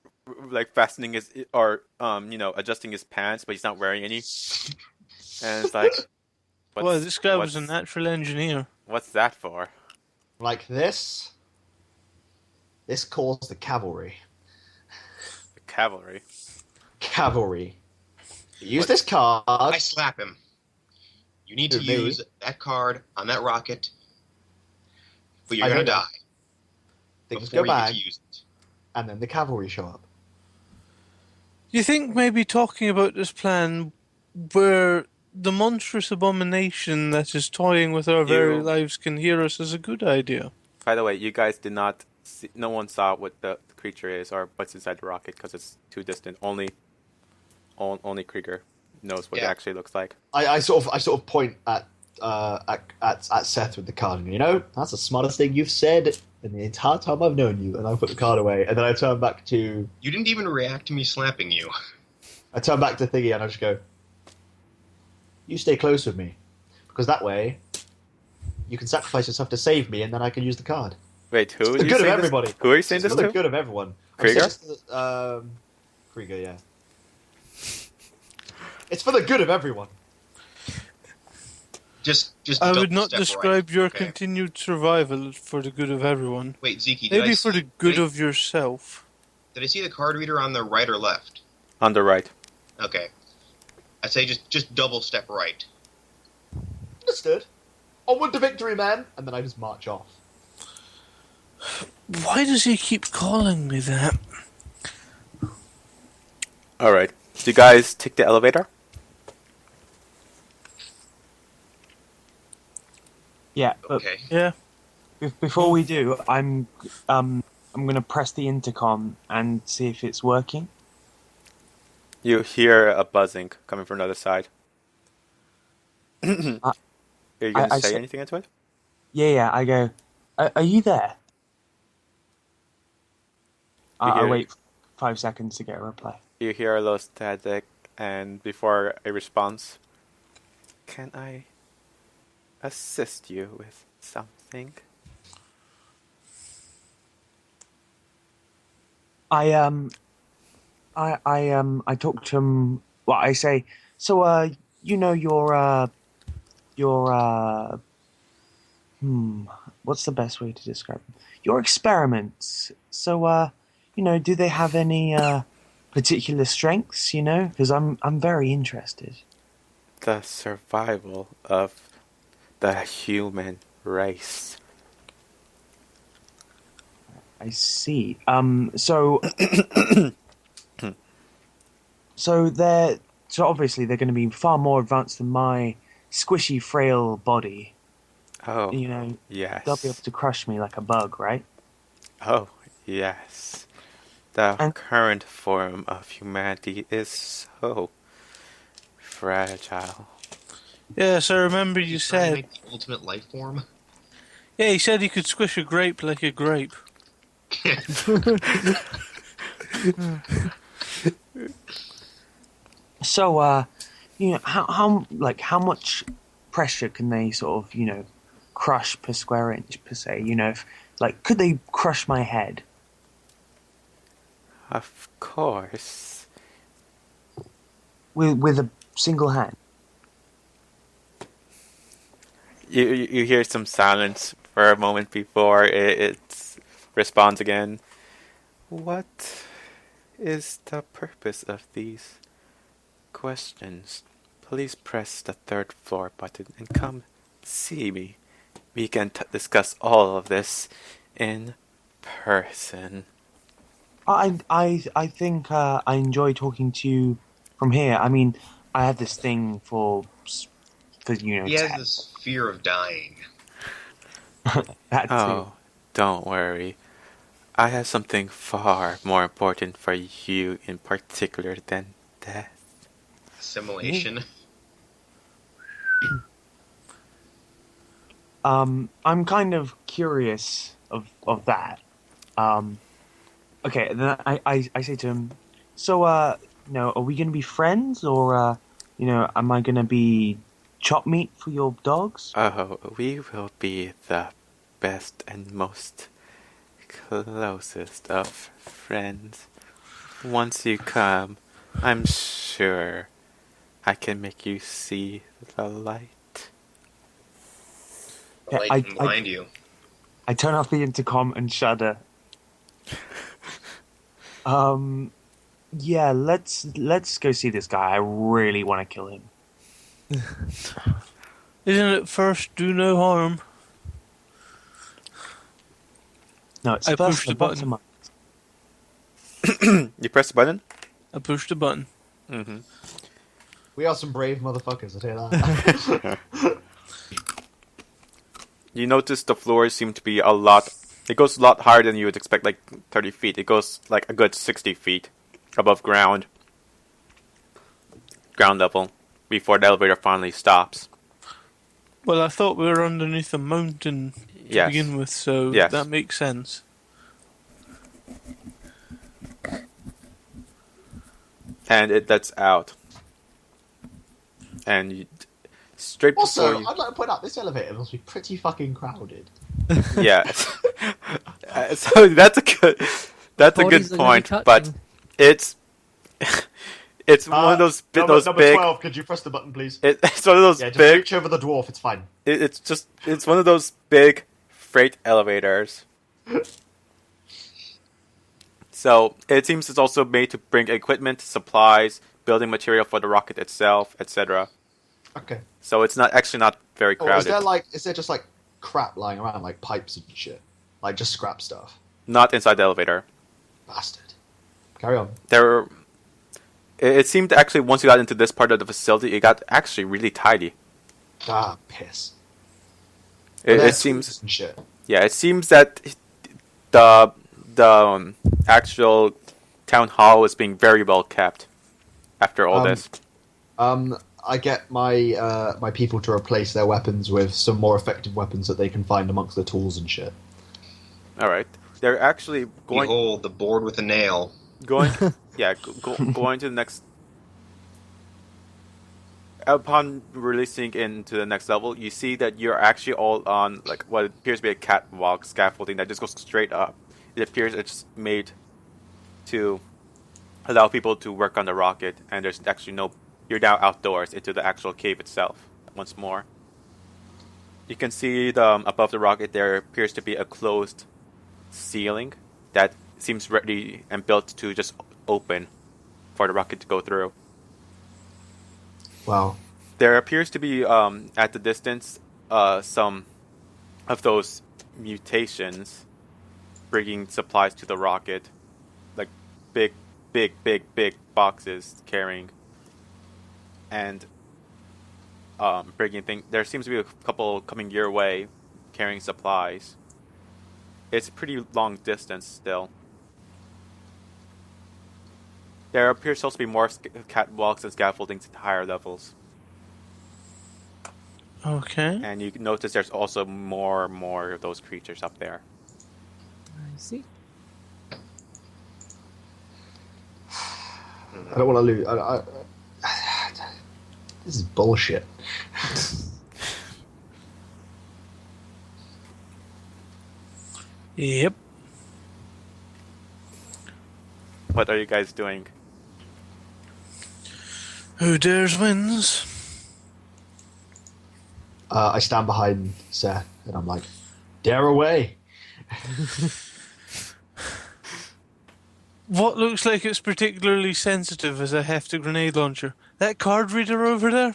like fastening his adjusting his pants, but he's not wearing any. And it's like, Well, this guy was a what's- natural engineer. What's that for? Like this. This calls the cavalry. The cavalry. Cavalry. Use What? this card. I slap him. You need to Who, me? use that card on that rocket, but you're I gonna know that. die Things before go you get bad, to use it. and then the cavalry show up. You think maybe talking about this plan where the monstrous abomination that is toying with our very lives can hear us is a good idea. By the way, you guys did not see, no one saw what the creature is or what's inside the rocket because it's too distant. Only Krieger knows what it Yeah. actually looks like. I sort of point at Seth with the card and go, you know, that's the smartest thing you've said in the entire time I've known you. And I put the card away, and then I turn back to You didn't even react to me slapping you. Thingy, and I just go, you stay close with me, because that way you can sacrifice yourself to save me, and then I can use the card. Wait, who? It's are the you good of saying this- everybody. Who are you saying It's this for the to? good of everyone. Krieger? Krieger, yeah. It's for the good of everyone. Just I double would not step describe right. your Okay. continued survival for the good of everyone. Wait, Zeke, did Maybe I for see, the good did, of yourself. did I see the card reader on the right or left? On the right. Okay. I'd say just double step right. Understood. Onward to victory, man! And then I just march off. Why does he keep calling me that? All right. Do you guys take the elevator? Yeah, but Okay. Yeah. before we do, I'm gonna press the intercom and see if it's working. You hear a buzzing coming from the other side. Are you going to I say said- anything into it? Yeah. I go. Are you there? You I hear- wait 5 seconds to get a reply. You hear a little static, and before a response, can I assist you with something? I talk to him. Well, I say, so you know your what's the best way to describe them? Your experiments. So you know, do they have any particular strengths? You know, because I'm very interested. The survival of the human race. I see. So so obviously they're going to be far more advanced than my squishy, frail body. Oh, You know, yes. they'll be able to crush me like a bug, right? Oh, yes. The And- current form of humanity is so fragile. Yes, I remember you Trying to said. make the ultimate life form. Yeah, he said he could squish a grape like a grape. So, you know, how much pressure can they sort of, you know, crush per square inch per se? You know, could they crush my head? Of course. With a single hand? You hear some silence for a moment before it responds again. What is the purpose of these questions? Please press the third floor button and come see me. We can discuss all of this in person. I think I enjoy talking to you from here. I mean, I have this thing for you know He has tech, this fear of dying. that too. Oh, don't worry. I have something far more important for you in particular than death. Assimilation. I'm kind of curious of that. Okay, then I say to him, so you know, are we gonna be friends or you know, am I gonna be chop meat for your dogs? Oh, we will be the best and most closest of friends. Once you come, I'm sure I can make you see the light. The light I- can blind you. I turn off the intercom and shudder. Yeah, let's go see this guy. I really want to kill him. Isn't it first do no harm? No, it's I first pushed the the button. bottom. You press the button? I pushed the button. Mm-hmm. We are some brave motherfuckers, I tell you that. You notice the floors seem to be a lot. It goes a lot higher than you would expect, like 30 feet. It goes like a good 60 feet above ground level, before the elevator finally stops. Well, I thought we were underneath a mountain to Yes. begin with, so Yes. that makes sense. And it lets out. And you, straight Also, before you... I'd like to point out this elevator must be pretty fucking crowded. Yes. So that's a good Bodies are gonna be point, touching. but it's it's one of those those number big 12, could you press the button, please? it's one of those Yeah, just big reach over the dwarf, it's fine. it's one of those big freight elevators. So it seems it's also made to bring equipment, supplies, building material for the rocket itself, etc. Okay. So it's not very Oh, crowded. is there just like crap lying around, like pipes and shit? Like just scrap stuff? Not inside the elevator. Bastard. Carry on. It seemed actually once you got into this part of the facility, it got actually really tidy. Ah, piss. It There's seems, tools and shit. yeah, it seems that the actual town hall is being very well kept after all this. I get my my people to replace their weapons with some more effective weapons that they can find amongst the tools and shit. All right, they're actually going Behold, the board with a nail. going going to the next. Upon releasing into the next level, you see that you're actually all on like what appears to be a catwalk scaffolding that just goes straight up. It appears it's made to allow people to work on the rocket, and there's actually no. You're now outdoors into the actual cave itself. Once more, you can see above the rocket there appears to be a closed ceiling that seems ready and built to just open for the rocket to go through. Wow. There appears to be, at the distance, some of those mutations bringing supplies to the rocket. Like big boxes carrying and bringing things. There seems to be a couple coming your way carrying supplies. It's a pretty long distance still. There appears to also be more catwalks and scaffoldings at higher levels. Okay. And you notice there's also more of those creatures up there. I see. I don't want to lose. This is bullshit. Yep. What are you guys doing? Who dares wins. I stand behind Seth and I'm like, dare away. What looks like it's particularly sensitive as a hefty grenade launcher? That card reader over there?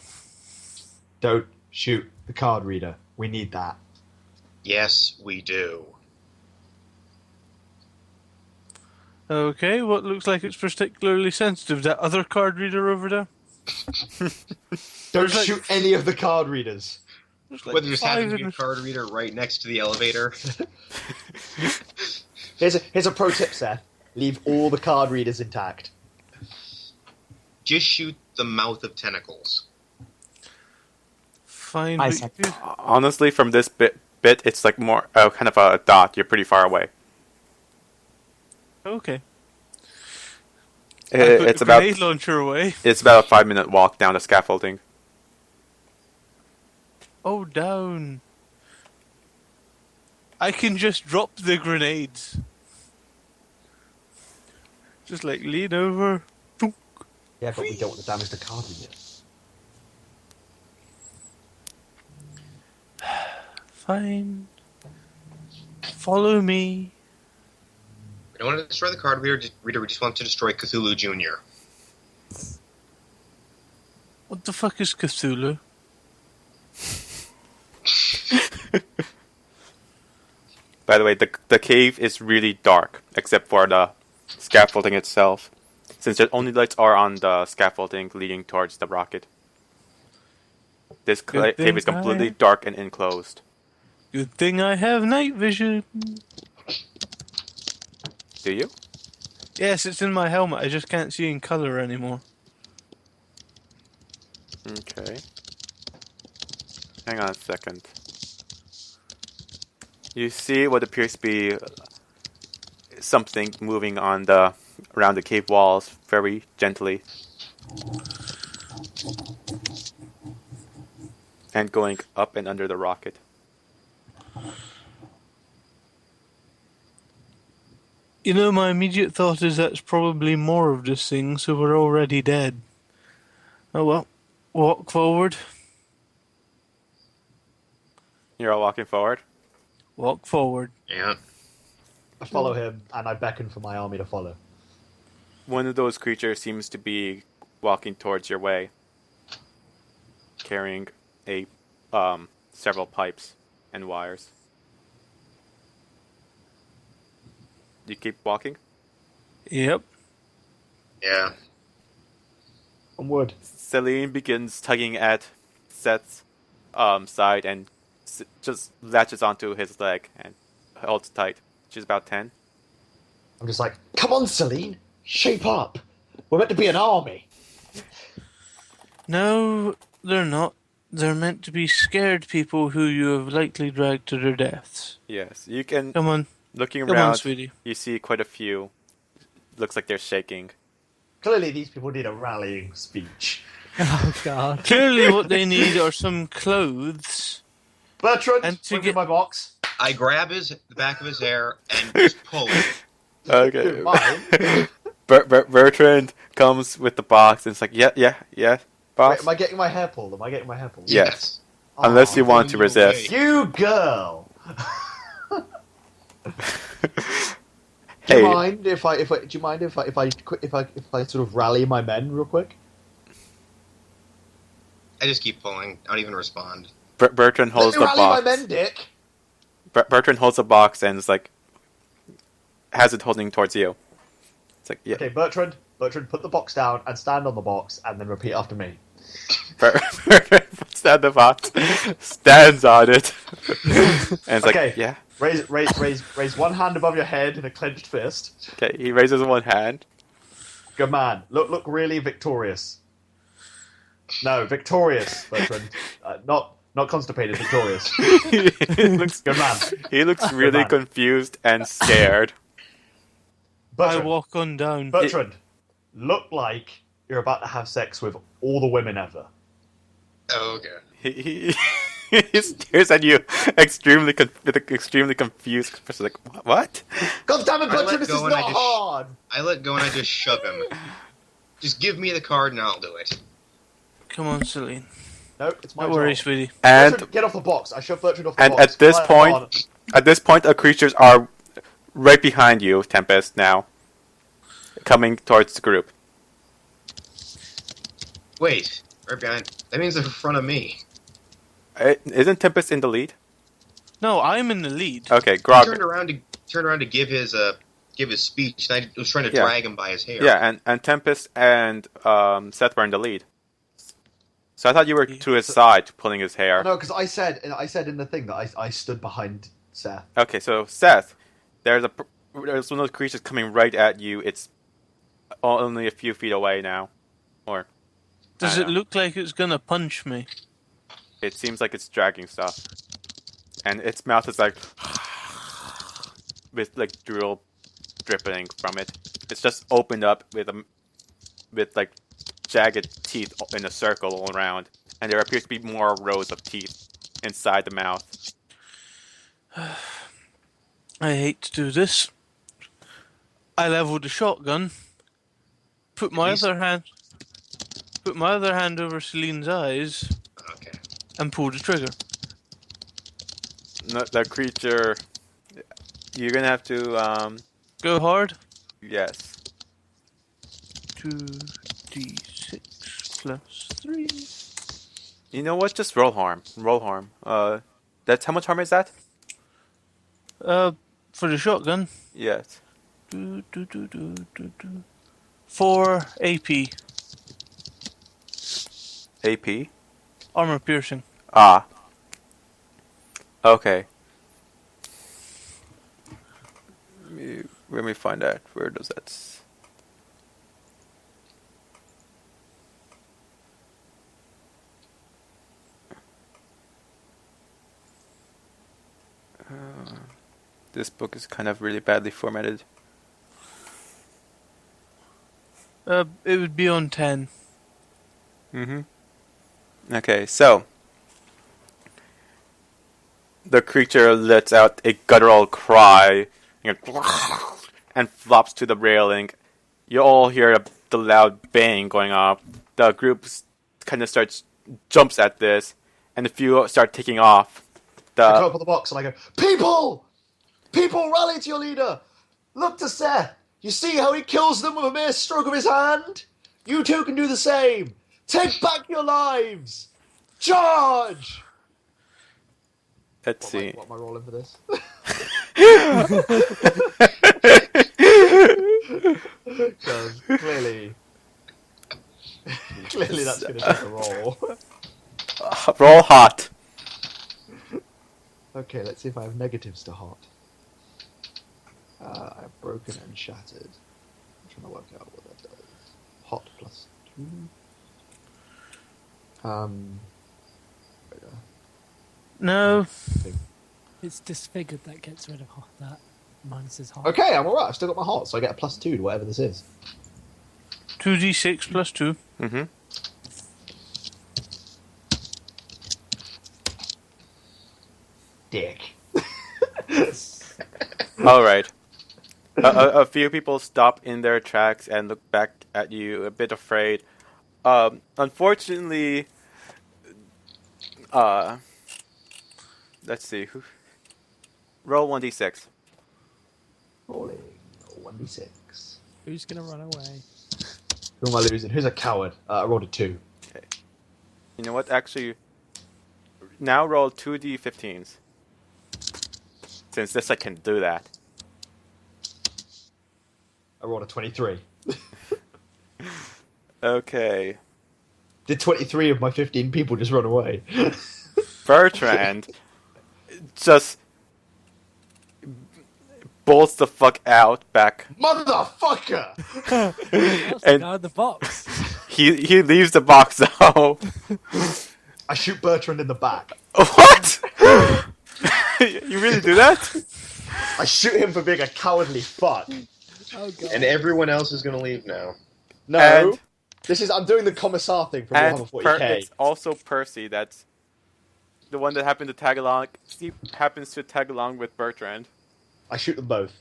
Don't shoot the card reader. We need that. Yes, we do. Okay, what looks like it's particularly sensitive? That other card reader over there? Don't There's like- shoot any of the card readers. There's like Whether there's five happens to be in- a card reader right next to the elevator. Here's a pro tip, Seth. Leave all the card readers intact. Just shoot the mouth of tentacles. Fine. I but said- you- Honestly, from this bit, it's like more kind of a dot. You're pretty far away. Okay. I put It's the about grenade launcher away. it's about a 5-minute walk down the scaffolding. Oh, down. I can just drop the grenades. Just like lean over. Boom. Yeah, but we don't want to damage the card reader. Fine. Follow me. We don't want to destroy the card reader, we just want to destroy Cthulhu Jr. What the fuck is Cthulhu? By the way, the cave is really dark, except for the scaffolding itself, since the only lights are on the scaffolding leading towards the rocket. This Good cave is thing completely I- dark and enclosed. Good thing I have night vision. Do you? Yes, it's in my helmet. I just can't see in color anymore. Okay. Hang on a second. You see what appears to be something moving on the around the cave walls very gently. And going up and under the rocket. You know, my immediate thought is that's probably more of this thing, so we're already dead. Oh well. Walk forward. You're all walking forward. Walk forward. Yeah. I follow him, and I beckon for my army to follow. One of those creatures seems to be walking towards your way, carrying a several pipes and wires. You keep walking. Yep. Yeah. Onward. Celine begins tugging at Seth's side and just latches onto his leg and holds tight. She's about 10. I'm just like, come on, Celine, shape up. We're meant to be an army. No, they're not. They're meant to be scared people who you have likely dragged to their deaths. Yes, you can. Come on. Looking Come on, around, sweetie. you see quite a few. Looks like they're shaking. Clearly, these people need a rallying speech. Oh god. Clearly what they need are some clothes. Bertrand, And to bring me get- my box. I grab the back of his hair and just pull it. Okay. Mine. Bertrand comes with the box and it's like, yeah, boss. Wait, am I getting my hair pulled? Am I getting my hair pulled? Yes. Unless you Oh, want to no resist. way. You girl. Do Hey, you mind if I sort of rally my men real quick? I just keep pulling. I don't even respond. Bertrand holds Let me the rally box. my men, Dick. Bertrand holds the box and is like, has it holding towards you. It's like, yeah. Okay, Bertrand, put the box down and stand on the box, and then repeat after me. Bertrand puts down the box, stands on it, and it's Okay. like, yeah. Raise one hand above your head in a clenched fist. Okay, he raises one hand. Good man. Look really victorious. No, victorious, Bertrand. Not constipated, victorious. he looks, Good man. he looks really man. confused and scared. I Bertrand, walk on down. Bertrand, look like you're about to have sex with all the women ever. Oh, okay. He stares at you extremely with an extremely confused expression. Like, what? God damn it, I let Bertrand, this go is and not I just- hard! I let go and I just shove him. Just give me the card and I'll do it. Come on, Celine. No, it's my Don't job. worry, sweetie. And Bertrand, get off the box. I shoved Bertrand off the and box. at this Come point- on. at this point, the creatures are right behind you, Tempest. Now, coming towards the group. Wait, right behind. That means they're in front of me. Isn't Tempest in the lead? No, I'm in the lead. Okay, He Grog. turned around to give his speech, and I was trying to Yeah. drag him by his hair. Yeah, and Tempest and Seth were in the lead. So I thought you were to his side, pulling his hair. No, because I said in the thing that I stood behind Seth. Okay, so Seth, there's one of those creatures coming right at you. It's only a few feet away now, or Does I it know. look like it's gonna punch me? It seems like it's dragging stuff, and its mouth is like with like drool dripping from it. It's just opened up with like jagged teeth in a circle all around, and there appears to be more rows of teeth inside the mouth. I hate to do this. I leveled the shotgun. Put my He's- other hand over Celine's eyes Okay. and pulled the trigger. No, the creature. You're gonna have to Go hard. yes. 2d6 plus 3. You know what? Just roll harm. Roll harm. That's how much harm is that? For the shotgun. Yes. 4 AP. AP. Armor piercing. Ah. Okay. Let me find that. Where does that? This book is kind of really badly formatted. It would be on 10. Okay, so the creature lets out a guttural cry and flops to the railing. You all hear the loud bang going off. The group kind of jumps at this, and a few start taking off. I come up with the box and I go, People! People, rally to your leader! Look to Seth! You see how he kills them with a mere stroke of his hand? You too can do the same! Take back your lives! Charge! Let's see. What am I rolling for this? Because clearly that's going to take a roll. Roll hot. Okay, let's see if I have negatives to hot. I've broken and shattered. I'm trying to work out what that does. Hot plus 2. No. It's disfigured that gets rid of that. Minus his heart. Okay, I'm alright. I've still got my hot, so I get a plus 2 to whatever this is. 2d6 plus 2. Dick. All right. A few people stop in their tracks and look back at you, a bit afraid. Unfortunately, let's see. Roll 1d6. Rolling 1d6. Who's gonna run away? Who am I losing? Who's a coward? I rolled a 2. Okay. You know what? Actually, now roll 2d15s. Since this I can do that. I rolled a 23. Okay. Did 23 of my 15 people just run away? Bertrand just bolts the fuck out back. Motherfucker! That's the And- guy in the box. He leaves the box though. I shoot Bertrand in the back. What? You really do that? I shoot him for being a cowardly fuck. Oh god. And everyone else is going to leave now. No. And- I'm doing the commissar thing from And Warhammer 40k. it's also Percy. That's the one that happened to tag along. He happens to tag along with Bertrand. I shoot them both.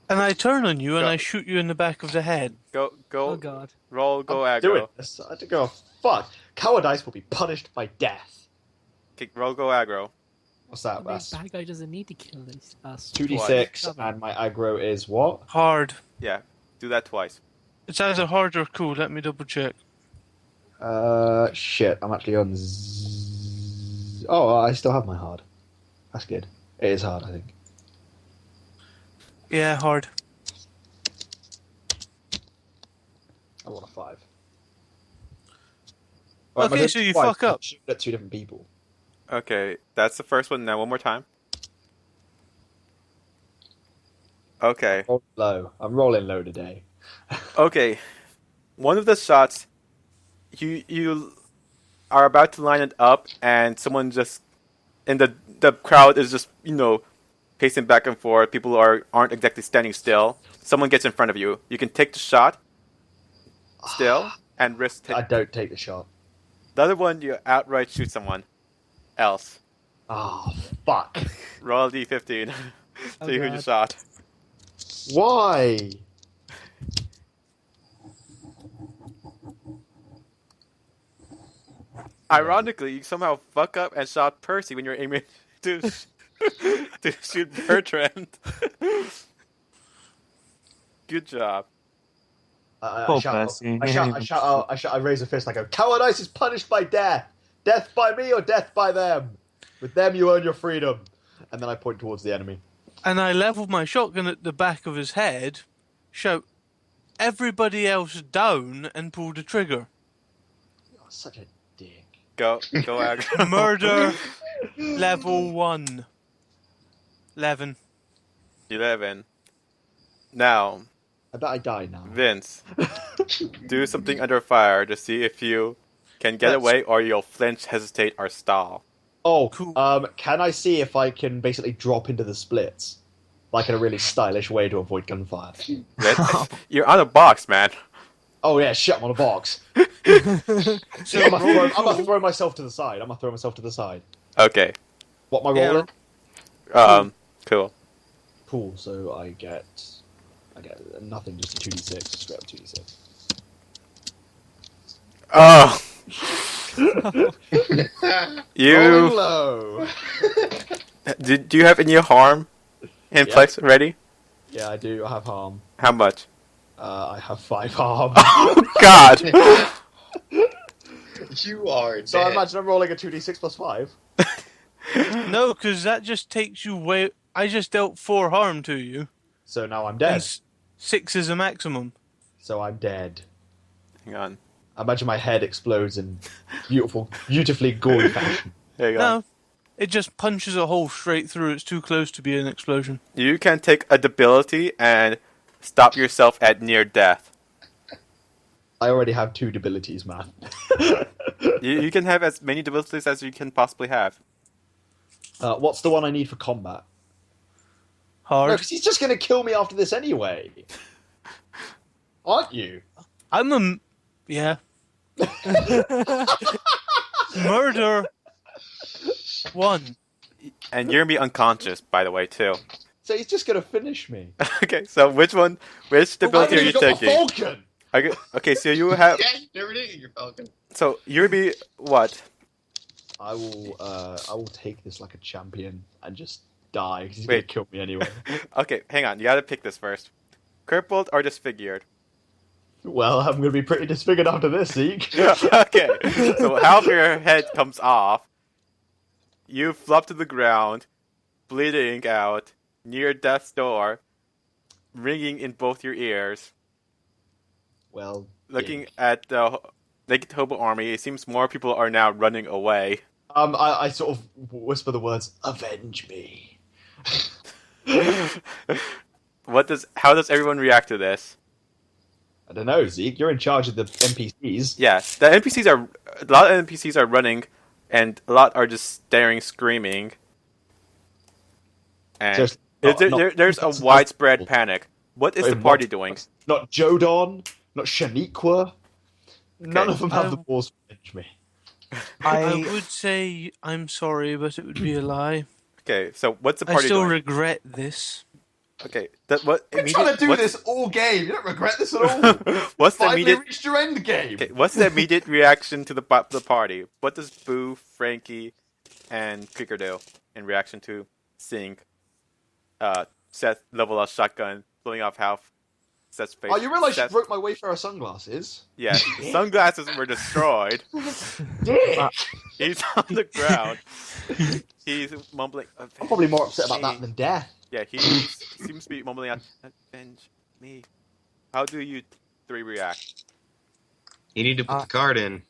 And I turn on you and Go. I shoot you in the back of the head. Go, Oh god. roll, go I'm aggro. doing this. I had to go, fuck. Cowardice will be punished by death. Okay, roll, go aggro. What's that? I mean, That's bad guy doesn't need to kill these us. 2d6, and my aggro is what? Hard. Yeah, do that twice. It's either hard or cool. Let me double check. Shit. I'm actually on. Oh, I still have my hard. That's good. It is hard, I think. Yeah, hard. I want a 5. Okay, so you fuck up. Shoot at 2 different people. Okay, that's the first one. Now one more time. Okay. Roll low. I'm rolling low today. Okay. One of the shots, you are about to line it up, and someone just in the crowd is just pacing back and forth. People aren't exactly standing still. Someone gets in front of you. You can take the shot still and risk. I don't take the shot. The other one, you outright shoot someone else. Oh, fuck. Roll a d15. Oh, See who you God. shot. Why? Ironically, you somehow fuck up and shot Percy when you're aiming to to shoot Bertrand. Good job. I Poor shout, Percy. I raise a fist. I go, cowardice is punished by death. Death by me or death by them. With them, you earn your freedom. And then I point towards the enemy. And I level my shotgun at the back of his head, shout, everybody else down, and pull the trigger. You're such a dick. Go, Ag. Murder level 1. 11. 11. Now, I bet I die now. Vince, do something under fire to see if you can get away or you'll flinch, hesitate, or stall. Oh, Cool. can I see if I can basically drop into the splits? Like in a really stylish way to avoid gunfire. Vince, you're on a box, man. Oh yeah, shit, I'm on a box. So I'm gonna throw myself to the side. Okay. What am I Yeah. rolling? Cool. Cool, so I get nothing, just a 2d6, straight up 2d6. Oh, Rolling you. low! Do you have any harm in Yeah. place already? Yeah, I do, I have harm. How much? I have 5 harm. Oh God! You are dead. So I imagine I'm rolling a 2d6 plus 5. No, because that just takes you way. I just dealt 4 harm to you. So now I'm And dead. 6 is a maximum. So I'm dead. Hang on. I imagine my head explodes in beautifully gory fashion. There you go. No. It just punches a hole straight through. It's too close to be an explosion. You can take a debility and stop yourself at near death. I already have 2 debilities, man. You can have as many debilities as you can possibly have. What's the one I need for combat? No, Hard. because he's just going to kill me after this anyway. Aren't you? I'm a. Yeah. Murder 1. And you're gonna be unconscious, by the way, too. So he's just going to finish me. Okay, so which debility are you taking? Falcon! Okay, so you have. Yeah, you never did get your falcon. So you're gonna be what? I will take this like a champion and just die because he's Wait. going to kill me anyway. Okay, hang on. You gotta pick this first. Crippled or disfigured? Well, I'm going to be pretty disfigured after this, Zeke. Okay, so half your head comes off. You flop to the ground, bleeding out, near death's door, ringing in both your ears. Well, Looking yeah. at the naked hobo army, it seems more people are now running away. I sort of whisper the words, "Avenge me." How does everyone react to this? I don't know, Zeke. You're in charge of the NPCs. Yes, a lot of NPCs are running, and a lot are just staring, screaming. And Just there's a widespread panic. What is the party doing? Not Jodon, not Shaniqua. None of them have the balls to avenge me. I would say I'm sorry, but it would be a lie. Okay, so what's the I party still doing? regret this. Okay, You're trying to do this all game. You don't regret this at all. What's the Finally immediate? reached your end game. Okay, what's the immediate reaction to the party? What does Boo, Frankie, and Kicker do in reaction to seeing Seth level a shotgun, blowing off half Seth's face? Oh, you realise you Seth- broke my Wayfarer sunglasses? Yeah, the sunglasses were destroyed. He's on the ground. He's mumbling. I'm probably more upset about that than death. Yeah, he seems to be mumbling out, "Avenge me." How do you 3 react? You need to put the card in.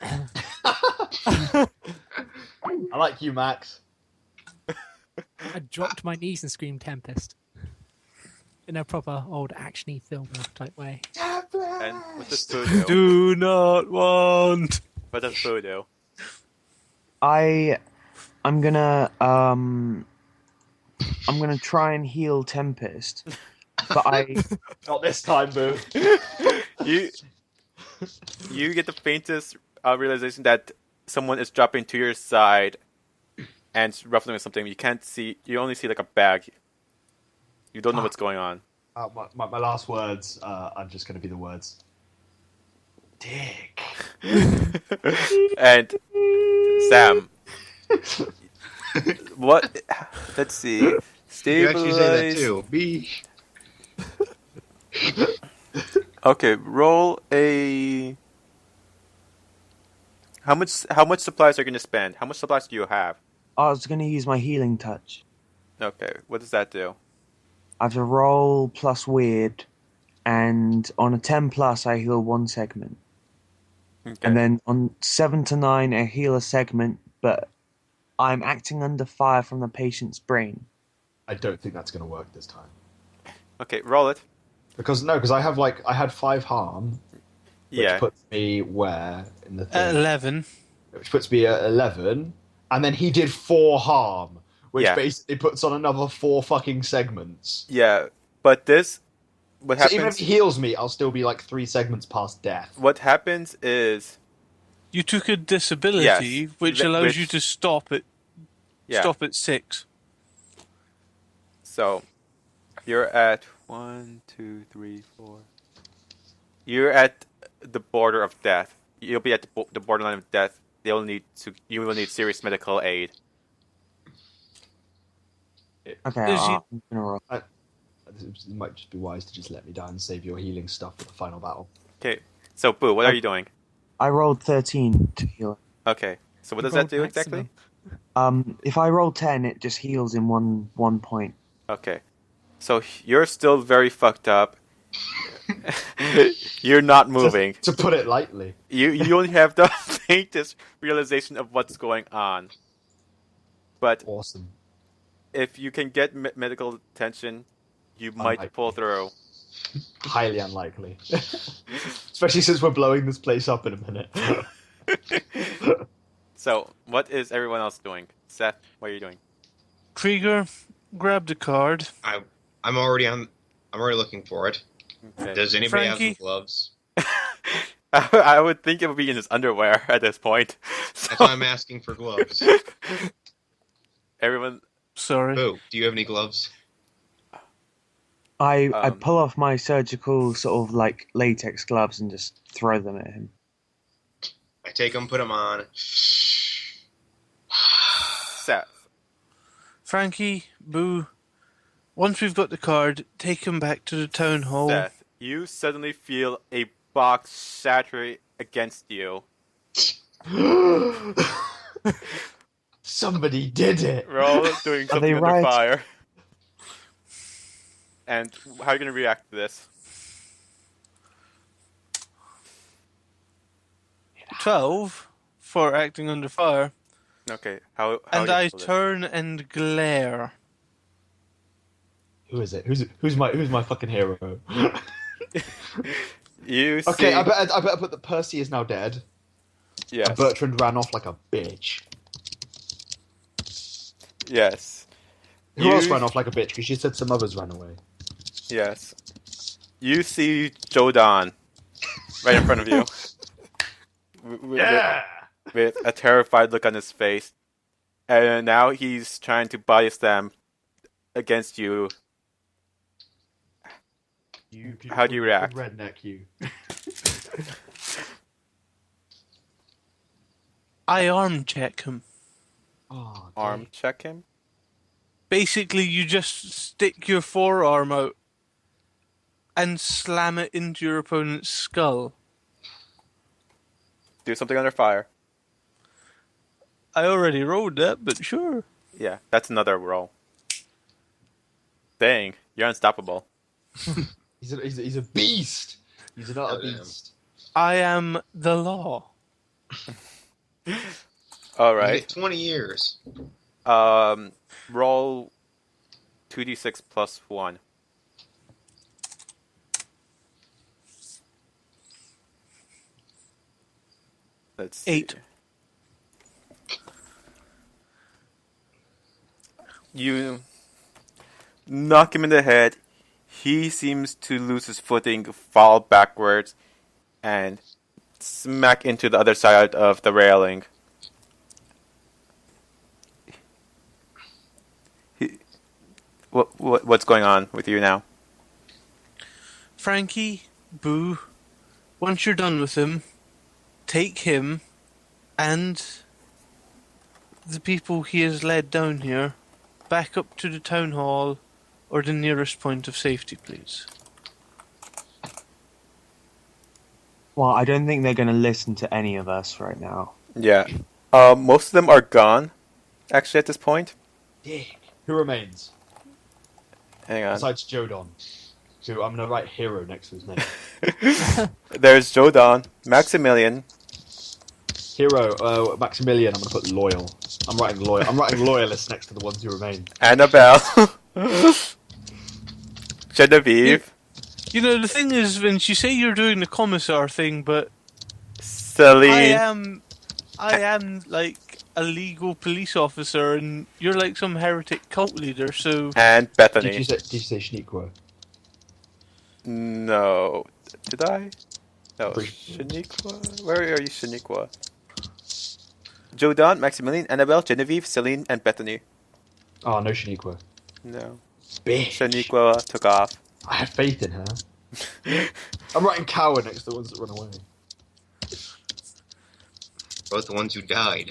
I like you, Max. I dropped my knees and screamed Tempest. In a proper old actiony film type way. And what does Boo do? Do not want. What does Boo do? I'm gonna try and heal Tempest, but Not this time, Boo. You get the faintest realization that someone is dropping to your side and ruffling with something. You can't see. You only see like a bag. You don't know what's going on. My last words are just going to be the words. Dick. And Sam, what? Let's see. You actually say that Stabilize. too. B. Okay, roll a. How much supplies are you going to spend? How much supplies do you have? I was gonna use my healing touch. Okay, what does that do? I have to roll plus weird, and on a 10 plus, I heal 1 segment. Okay. And then on 7 to 9, I heal a segment, but I'm acting under fire from the patient's brain. I don't think that's going to work this time. Okay, roll it. Because I had 5 harm, which Yeah. puts me where in the At thing? 11. Which puts me at 11, and then he did 4 harm, which Yeah. basically puts on another 4 fucking segments. Yeah, but this... What So even if happens... he heals me, I'll still be like 3 segments past death. What happens is... You took a disability, Yes, which allows you to stop at 6. So, you're at 1, 2, 3, 4. You're at the border of death. You'll be at the borderline of death. You will need serious medical aid. Okay, Is he- I'm gonna roll. It might just be wise to just let me die and save your healing stuff for the final battle. Okay, so Boo, what are you doing? I rolled 13 to heal. Okay, so what does Rolled that do exactly? maximum. If I roll 10, it just heals in one point. Okay, so you're still very fucked up. You're not moving. To put it lightly. You only have the faintest realization of what's going on. But Awesome. if you can get medical attention, you might Unlikely. pull through. Highly unlikely. Especially since we're blowing this place up in a minute. So, what is everyone else doing? Seth, what are you doing? Krieger, grab the card. I'm already looking for it. Okay. Does anybody have Frankie? some gloves? I would think it would be in his underwear at this point. So, That's why I'm asking for gloves. everyone, Sorry. Boo, do you have any gloves? I Um, pull off my surgical sort of like latex gloves and just throw them at him. I take them, put them on. Seth. Frankie, Boo, once we've got the card, take him back to the town hall. Seth, you suddenly feel a box shatter against you. Somebody did it. Roll doing Are they something under right? fire. And how are you going to react to this? 12 for acting under fire. Okay, how And do you I pull this? turn and glare. Who is it? Who's my fucking hero? You see... Okay, I better put that Percy is now dead. Yes. And Bertrand ran off like a bitch. Yes. Who else ran off like a bitch? Because she said some others ran away. Yes. You see Jodan right in front of you. With a terrified look on his face. And now he's trying to body slam against you. How do you react? Redneck, you. I arm check him. Oh, Arm check him? Basically, you just stick your forearm out and slam it into your opponent's skull. Do something under fire. I already rolled that, but sure. Yeah, that's another roll. Dang, you're unstoppable. He's a beast. He's an utter Oh, damn. beast. I am the law. You Alright. get 20 years. Roll 2d6 plus 1. Let's see. 8. You knock him in the head. He seems to lose his footing, fall backwards, and smack into the other side of the railing. What's going on with you now? Frankie, Boo, once you're done with him, take him and the people he has led down here back up to the town hall or the nearest point of safety, please. Well, I don't think they're going to listen to any of us right now. Yeah. Most of them are gone, actually, at this point. Who remains? Hang on. Besides Jodon. Who I'm going to write hero next to his name. There's Jodan, Maximilian, Hero, Maximilian. I'm gonna put loyal. I'm writing loyal. I'm writing loyalist next to the ones who remain. Annabelle. Genevieve. You know, the thing is, Vince, you say you're doing the commissar thing, but Celine. I am like a legal police officer, and you're like some heretic cult leader. So And Bethany. Did you say Shaniqua? No. Did I? No. Pretty- Shaniqua? Where are you, Shaniqua? Jodan, Maximilian, Annabelle, Genevieve, Celine, and Bethany. Oh, no Shaniqua. No. Bitch. Shaniqua took off. I had faith in her. I'm writing coward next to the ones that run away. Both the ones who died.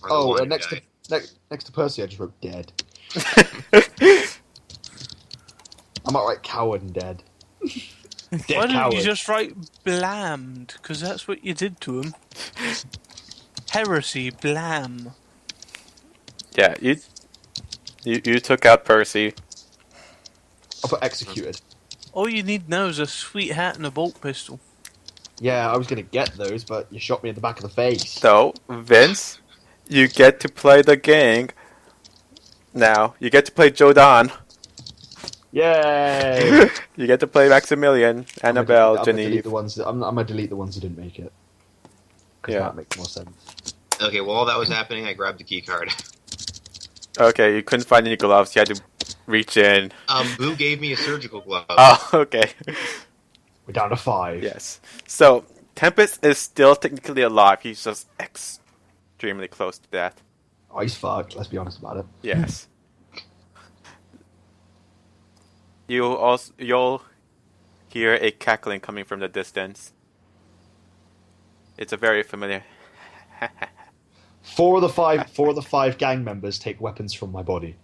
Or the Oh, one who next died. to next to Percy, I just wrote dead. I might write coward and dead. why Dead don't coward. you just write blammed? Because that's what you did to him. Heresy, blam. Yeah, you took out Percy. I'll put executed. All you need now is a sweet hat and a bolt pistol. Yeah, I was gonna get those, but you shot me in the back of the face. So, Vince, you get to play the gang. Now, you get to play Jodan. Yay! You get to play Maximilian, Annabelle, I'm gonna delete Genevieve. the ones that I'm gonna delete the ones who didn't make it. Because Yeah. that makes more sense. Okay, while that was happening, I grabbed the key card. Okay, you couldn't find any gloves. You had to reach in. Boo gave me a surgical glove. Oh, okay. We're down to 5. Yes. So, Tempest is still technically alive. He's just extremely close to death. Oh, he's fucked. Let's be honest about it. Yes. You'll hear a cackling coming from the distance. It's a very familiar. 4 of the 5 gang members take weapons from my body.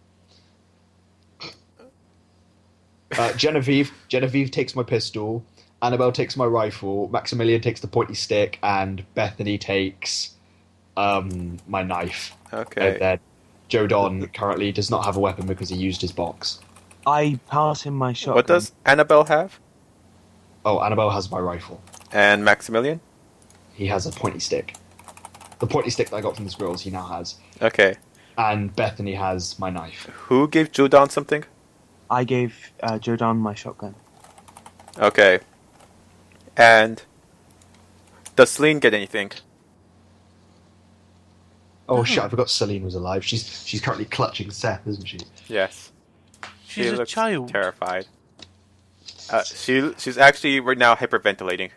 Genevieve takes my pistol. Annabelle takes my rifle. Maximilian takes the pointy stick, and Bethany takes my knife. Okay. And then Joe Don currently does not have a weapon because he used his box. I pass him my shotgun. What does Annabelle have? Oh, Annabelle has my rifle. And Maximilian? He has a pointy stick. The pointy stick that I got from the squirrels he now has. Okay. And Bethany has my knife. Who gave Judon something? I gave Jodan my shotgun. Okay. And does Celine get anything? Oh shit, I forgot Celine was alive. She's currently clutching Seth, isn't she? Yes. She's She a looks child. terrified. She's actually right now hyperventilating.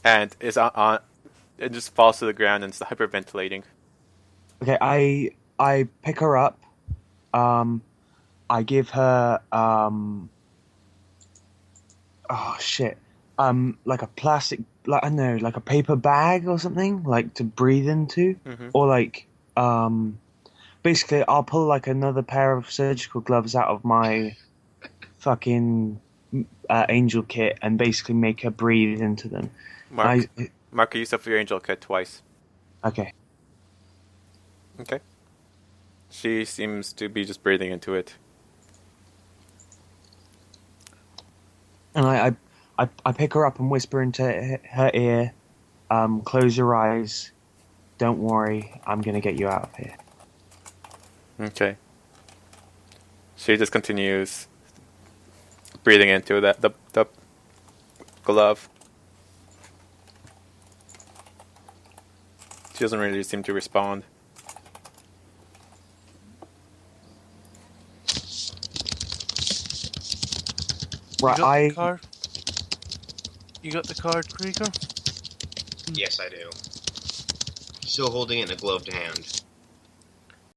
And is on it just falls to the ground and is hyperventilating. Okay, I pick her up. I give her oh shit. Like a plastic, like I don't know, like a paper bag or something, like to breathe into, Mhm. or like basically I'll pull like another pair of surgical gloves out of my fucking angel kit and basically make her breathe into them. Mark, use of your angel kit twice. Okay. Okay. She seems to be just breathing into it. And I pick her up and whisper into her ear, close your eyes, don't worry, I'm gonna get you out of here. Okay. She just continues breathing into the glove. She doesn't really seem to respond. Right, You got I the card? You got the card, Krieger? Yes, I do. Still holding it in a gloved hand.